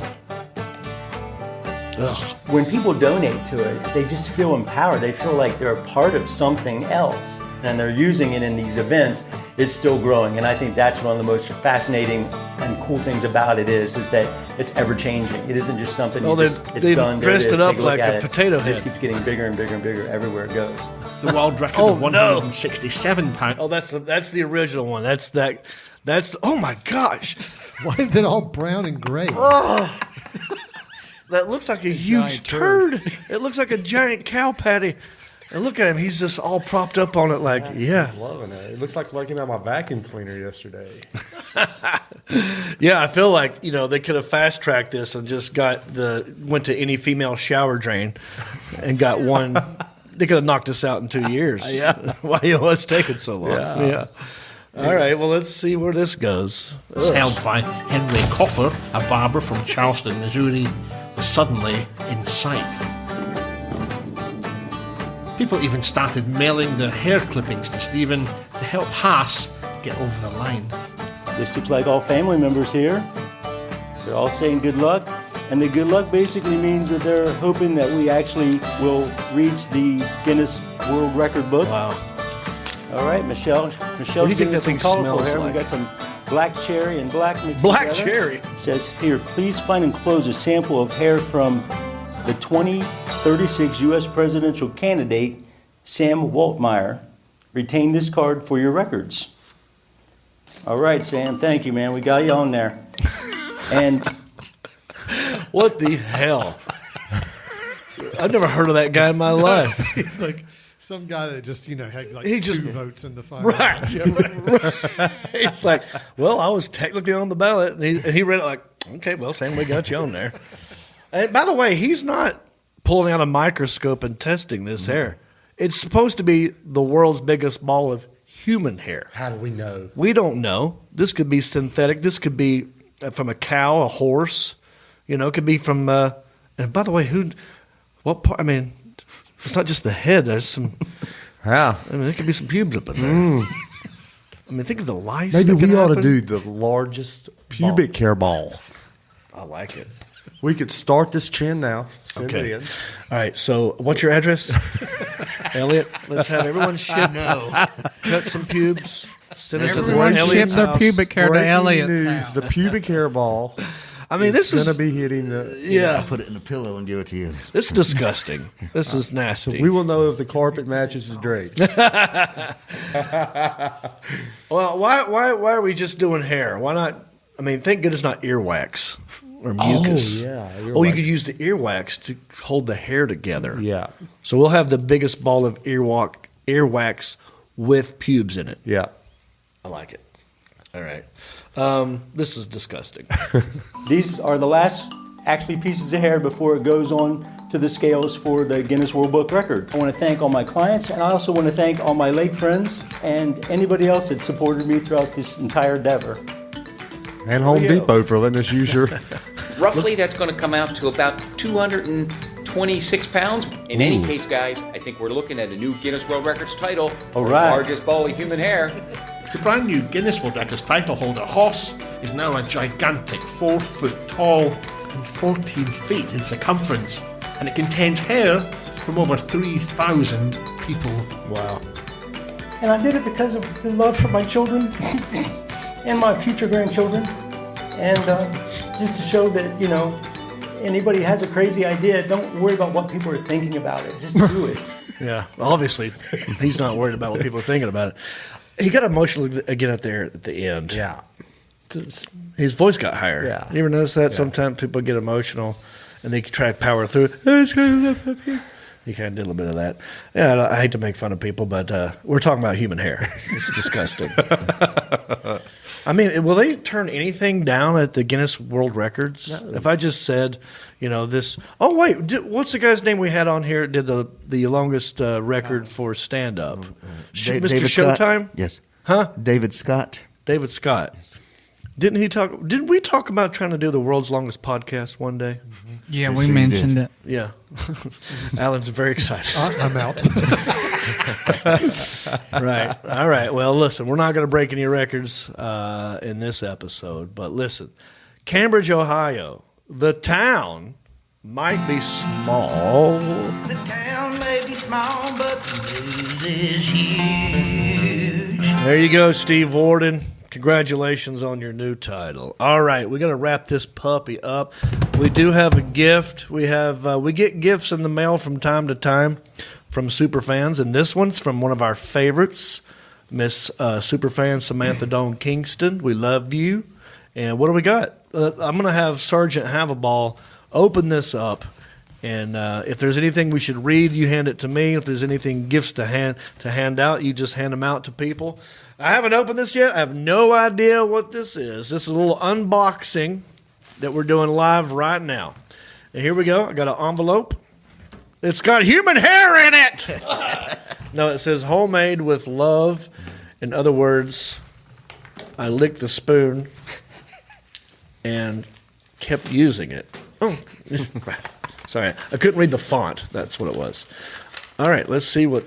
Ugh. When people donate to it, they just feel empowered. They feel like they're a part of something else. And they're using it in these events. It's still growing. And I think that's one of the most fascinating and cool things about it is that it's ever changing. It isn't just something they done. Dressed it up like a potato head. It just keeps getting bigger and bigger and bigger everywhere it goes. The world record of 167 pounds. Oh, that's the original one. That's oh my gosh. Why is it all brown and gray? Oh, that looks like a huge turd. It looks like a giant cow patty. And look at him. He's just all propped up on it like, yeah. I'm loving it. It looks like looking at my vacuum cleaner yesterday. Yeah, I feel like, they could have fast-tracked this and just went to any female shower drain and got one. They could have knocked this out in 2 years. Yeah. Why it's taking so long. Yeah. All right, well, let's see where this goes. It's held by Henry Coffer, a barber from Charleston, Missouri, was suddenly in sight. People even started mailing their hair clippings to Stephen to help Haas get over the line. This looks like all family members here. They're all saying good luck. And the good luck basically means that they're hoping that we actually will reach the Guinness World Record book. Wow. All right, Michelle. What do you think that thing smells hair. like? We got some black cherry and black mixed Black together. cherry? It says here, please find and enclose a sample of hair from the 2036 U.S. presidential candidate, Sam Waltmeyer. Retain this card for your records. All right, Sam. Thank you, man. We got you on there. And what the hell? I've never heard of that guy in my life. He's like some guy that just, had like He 2 just- votes in the final. Right. Yeah, right. It's like, well, I was technically on the ballot. And he read it like, okay, well, Sam, we got you on there. And by the way, he's not pulling out a microscope and testing this hair. It's supposed to be the world's biggest ball of human hair. How do we know? We don't know. This could be synthetic. This could be from a cow, a horse. It could be from. And by the way, what part? I mean, it's not just the head. There's some. Yeah. I mean, there could be some pubes up in there. I mean, think of the lice. Maybe that could we ought to happen. do the largest pubic hair ball. I like it. We could start this trend now. Send it in. All right, so what's your address? Elliot, let's have everyone ship. Cut some pubes. Send it to Everyone ship Elliot's their house. pubic hair to Breaking Elliot's news, house. the pubic hair ball. I mean, this is going to be hitting the... Yeah. I'll put it in a pillow and give it to you. This is disgusting. This is nasty. We will know if the carpet matches the drapes. Well, why are we just doing hair? Why not? I mean, thank goodness not earwax or mucus. Oh, yeah. Oh, you could use the earwax to hold the hair together. Yeah. So we'll have the biggest ball of earwax with pubes in it. Yeah. I like it. All right. This is disgusting. These are the last actually pieces of hair before it goes on to the scales for the Guinness World Book record. I want to thank all my clients, and I also want to thank all my late friends and anybody else that supported me throughout this entire endeavor. And Home Depot for letting us use your... Roughly, that's going to come out to about 226 pounds. In any case, guys, I think we're looking at a new Guinness World Records title for the largest ball of human hair. The brand new Guinness World Records title holder, Hoss, is now a gigantic 4 foot tall and 14 feet in circumference, and it contains hair from over 3,000 people. Wow. And I did it because of the love for my children and my future grandchildren. And just to show that, you know, anybody has a crazy idea, don't worry about what people are thinking about it. Just do it. Yeah, obviously, he's not worried about what people are thinking about it. He got emotional again at the end. Yeah. His voice got higher. Yeah. You ever notice that? Yeah. Sometimes people get emotional and they try to power through it. He kind of did a little bit of that. Yeah, I hate to make fun of people, but we're talking about human hair. It's disgusting. I mean, will they turn anything down at the Guinness World Records? No. If I just said, you know, this. Oh wait, what's the guy's name we had on here? Did the longest record for stand up? Mr. David Showtime. Scott? Yes. Huh? David Scott. David Scott. Didn't we talk about trying to do the world's longest podcast one day? Yeah, we mentioned it. Yeah. Alan's very excited. I'm out. Right. All right. Well, listen, we're not going to break any records in this episode, but listen, Cambridge, Ohio, the town might be small. The town may be small, but the news is huge. There you go, Steve Warden. Congratulations on your new title. All right, we got to wrap this puppy up. We do have a gift. We get gifts in the mail from time to time from superfans, and this one's from one of our favorites, Miss Superfan Samantha Dawn Kingston. We love you. And what do we got? I'm going to have Sergeant Havaball open this up, and if there's anything we should read, you hand it to me. If there's anything gifts to hand out, you just hand them out to people. I haven't opened this yet. I have no idea what this is. This is a little unboxing that we're doing live right now. And here we go. I got an envelope. It's got human hair in it. No, it says homemade with love. In other words, I licked the spoon and kept using it. Oh, sorry. I couldn't read the font. That's what it was. All right, let's see what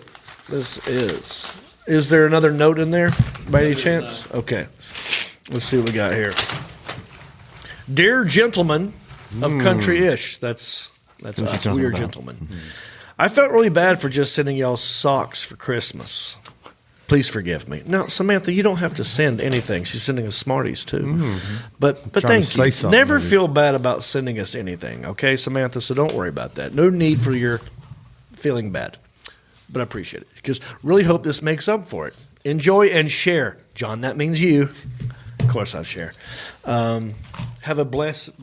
this is. Is there another note in there by any chance? Okay. Let's see what we got here. Dear gentlemen of country-ish. That's us. We are gentlemen. Mm-hmm. I felt really bad for just sending y'all socks for Christmas. Please forgive me. Now, Samantha, you don't have to send anything. She's sending us Smarties, too. Mm-hmm. But thank you. Never feel bad about sending us anything, okay, Samantha? So don't worry about that. No need for your feeling bad. But I appreciate it because really hope this makes up for it. Enjoy and share. John, that means you. Of course I share. Have a blessed...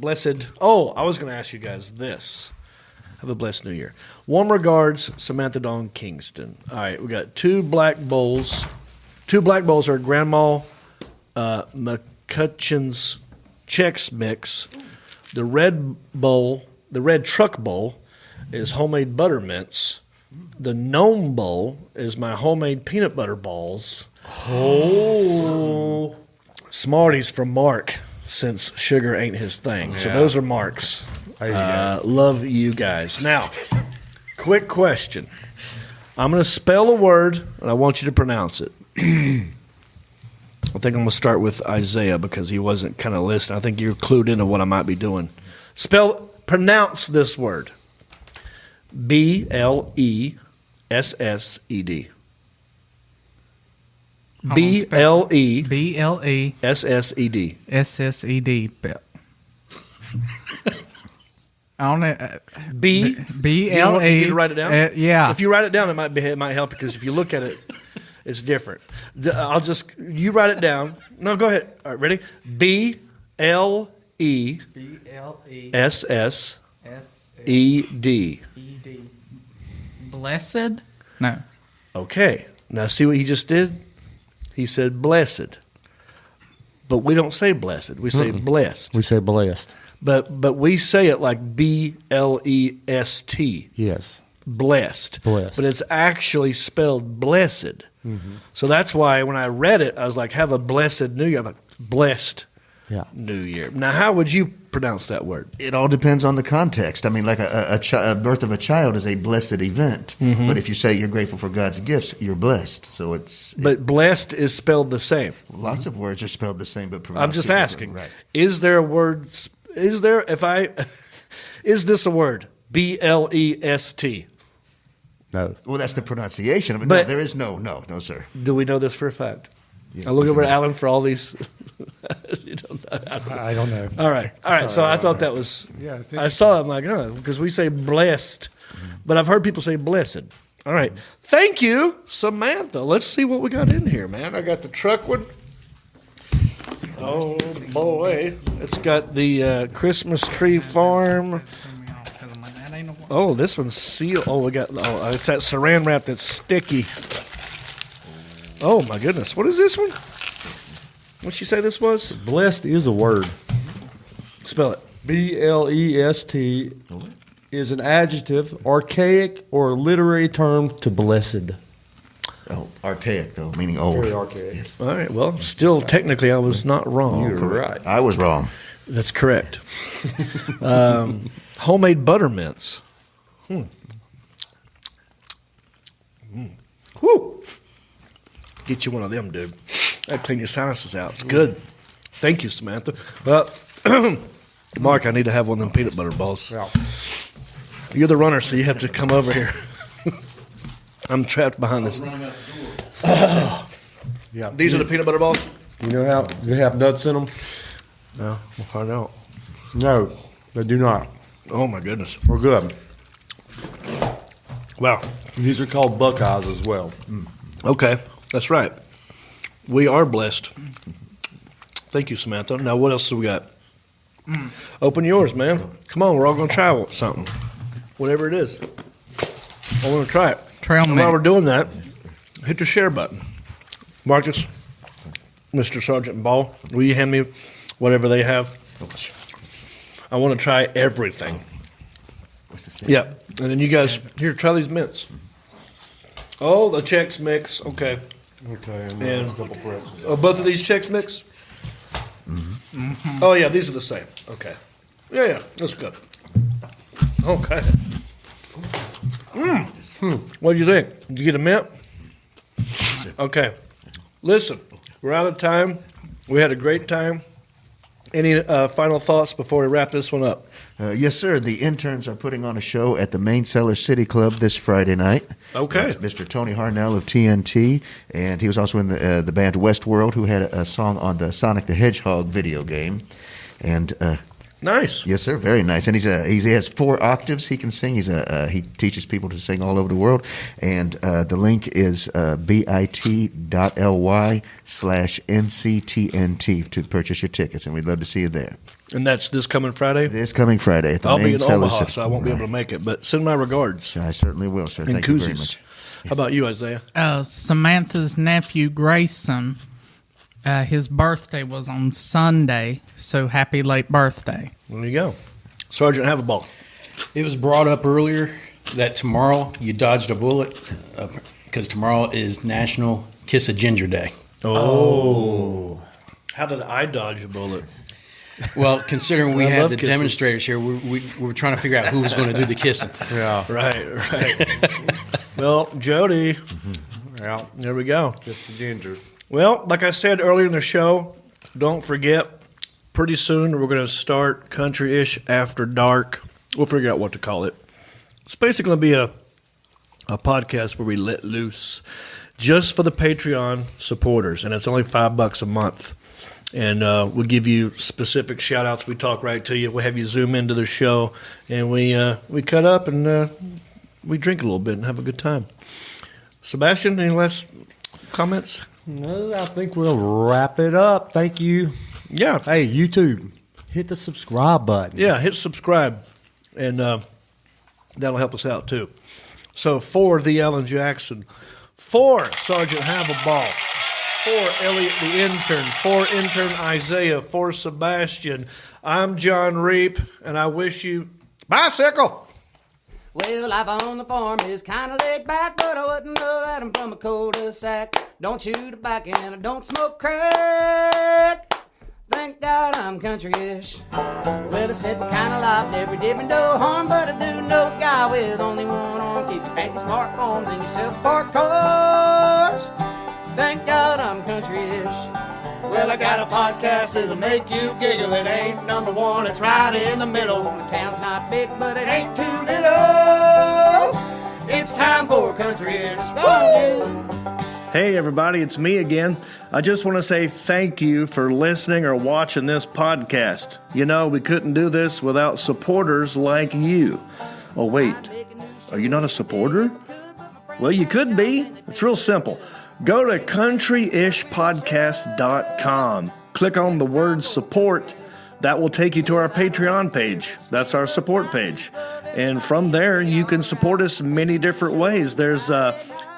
Oh, I was going to ask you guys this. Have a blessed New Year. Warm regards, Samantha Dawn Kingston. All right, we got 2 black bowls. 2 black bowls are Grandma McCutcheon's Chex Mix. The red truck bowl is homemade butter mints. The gnome bowl is my homemade peanut butter balls. Oh. Smarties from Mark, since sugar ain't his thing. Yeah. So those are Mark's. Love you guys. Now, quick question. I'm going to spell a word, and I want you to pronounce it. I think I'm going to start with Isaiah because he wasn't kind of listening. I think you're clued into what I might be doing. Pronounce this word. BLESSED. BLESSED. SSED. I don't know. B BLE. You need to write it down. Yeah. If you write it down, it might help because if you look at it, it's different. You write it down. No, go ahead. All right, ready? BLESSED. Blessed? No. Okay. Now see what he just did? He said blessed. But we don't say blessed. We say blessed. We say blessed. But we say it like BLEST. Yes. Blessed. Blessed. But it's actually spelled blessed. Mm-hmm. So that's why when I read it, I was like, have a blessed New Year. I'm like, blessed New Year. Now, how would you pronounce that word? It all depends on the context. I mean, like a birth of a child is a blessed event. Mm-hmm. But if you say you're grateful for God's gifts, you're blessed. So But blessed is spelled the same. Lots of words are spelled the same, but pronounced I'm just different. asking. Right. Is there a word? Is this a word? BLEST. No. Well, that's the pronunciation of it. But- No, there is no, sir. Do we know this for a fact? Yeah. I look over at Alan for all these. You don't know. I don't know. All right. So I thought that was. Yeah, it's I saw it. I'm like, because we say blessed, but I've heard people say blessed. All right. Thank you, Samantha. Let's see what we got in here, man. I got the truck one. Oh boy, it's got the Christmas tree farm. Oh, this one's sealed. Oh, it's that saran wrap that's sticky. Oh my goodness, what is this one? What'd she say this was? Blessed is a word. Spell it. BLEST is an adjective, archaic, or literary term to blessed. Oh, archaic though, meaning old. Very archaic. Yes. All right. Well, still technically, I was not wrong. You're right. I was wrong. That's correct. Homemade butter mints. Whew. Get you one of them, dude. That'll clean your sinuses out. It's good. Thank you, Samantha. Well, Mark, I need to have one of them peanut butter balls. Yeah. You're the runner, so you have to come over here. I'm trapped behind this. Yeah. These are the peanut butter balls? You know how they have nuts in them? No, we'll find out. No, they do not. Oh, my goodness. We're good. Wow. These are called Buckeyes as well. Okay, that's right. We are blessed. Thank you, Samantha. Now, what else do we got? Open yours, man. Come on, we're all going to try something. Whatever it is. I want to try it. Trail And mix. while we're doing that, hit the share button. Marcus, Mr. Sergeant Ball, will you hand me whatever they have? I want to try everything. What's the same? Yeah, and then you guys, here, try these mints. Oh, the Chex Mix. Okay. Okay, and And- a couple pretzels. Oh, both of these Chex Mix? Oh, yeah, these are the same. Okay. Yeah, that's good. Okay. What do you think? Did you get a mint? Okay. Listen, we're out of time. We had a great time. Any final thoughts before we wrap this one up? Yes, sir. The interns are putting on a show at the Main Cellar City Club this Friday night. Okay. That's Mr. Tony Harnell of TNT, and he was also in the band Westworld, who had a song on the Sonic the Hedgehog video game. And Nice. yes, sir, very nice. And he has 4 octaves he can sing. He teaches people to sing all over the world. And the link is bit.ly/NCTNT to purchase your tickets, and we'd love to see you there. And that's this coming Friday? This coming Friday at the I'll be Main in Cellar Omaha, City. so I won't be able to make it. But send my regards. I certainly will, sir. And Thank you very koozies. much. How about you, Isaiah? Samantha's nephew Grayson, his birthday was on Sunday, so happy late birthday. There you go. Sergeant, have a ball. It was brought up earlier that tomorrow you dodged a bullet because tomorrow is National Kiss a Ginger Day. Oh. How did I dodge a bullet? Well, considering we I had love the kisses. demonstrators here, we were trying to figure out who was going to do the kissing. Yeah. Right. Well, Jody. Yeah. There we go. Just the ginger. Well, like I said earlier in the show, don't forget, pretty soon we're going to start Country-ish After Dark. We'll figure out what to call it. It's basically going to be a podcast where we let loose just for the Patreon supporters, and it's only $5 a month. And we'll give you specific shout-outs. We talk right to you. We'll have you zoom into the show, and we cut up and we drink a little bit and have a good time. Sebastian, any last comments? No, I think we'll wrap it up. Thank you. Yeah. Hey, YouTube, hit the subscribe button. Yeah, hit subscribe, and that'll help us out too. So for the Alan Jackson, for Sergeant Haverball, for Elliot the Intern, for Intern Isaiah, for Sebastian, I'm John Reap, and I wish you bicycle. Well, life on the farm is kinda laid back, but I wouldn't know that I'm from a cul-de-sac. Don't chew tobacco and I don't smoke crack. Thank God I'm country-ish. Well, a simple kind of life never did me no harm, but I do know a guy with only one arm. Keep your fancy smartphones and your self-parked cars. Thank God I'm country-ish. Well, I got a podcast that'll make you giggle. It ain't number one, it's right in the middle. The town's not big, but it ain't too little. It's time for country-ish. Go on, you. Hey everybody, it's me again. I just want to say thank you for listening or watching this podcast. You know, we couldn't do this without supporters like you. Oh wait, are you not a supporter? Well, you could be. It's real simple. Go to countryishpodcast.com. Click on the word support. That will take you to our Patreon page. That's our support page. And from there, you can support us many different ways. There's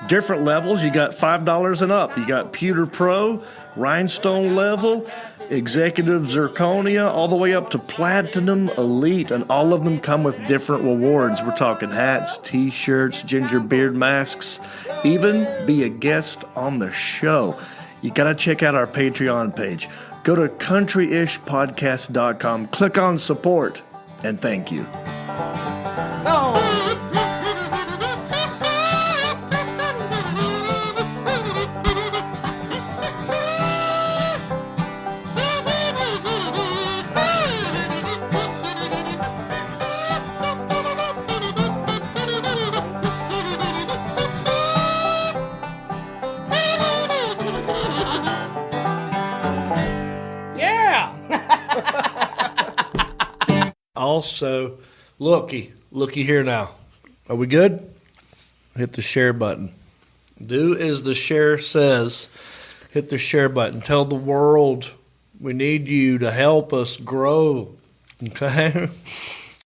different levels. You got $5 and up. You got Pewter Pro, Rhinestone level, Executive Zirconia, all the way up to Platinum Elite. And all of them come with different rewards. We're talking hats, t-shirts, ginger beard masks, even be a guest on the show. You got to check out our Patreon page. Go to countryishpodcast.com, click on support, and thank you. Also, looky here now. Are we good? Hit the share button. Do as the share says. Hit the share button. Tell the world we need you to help us grow. Okay?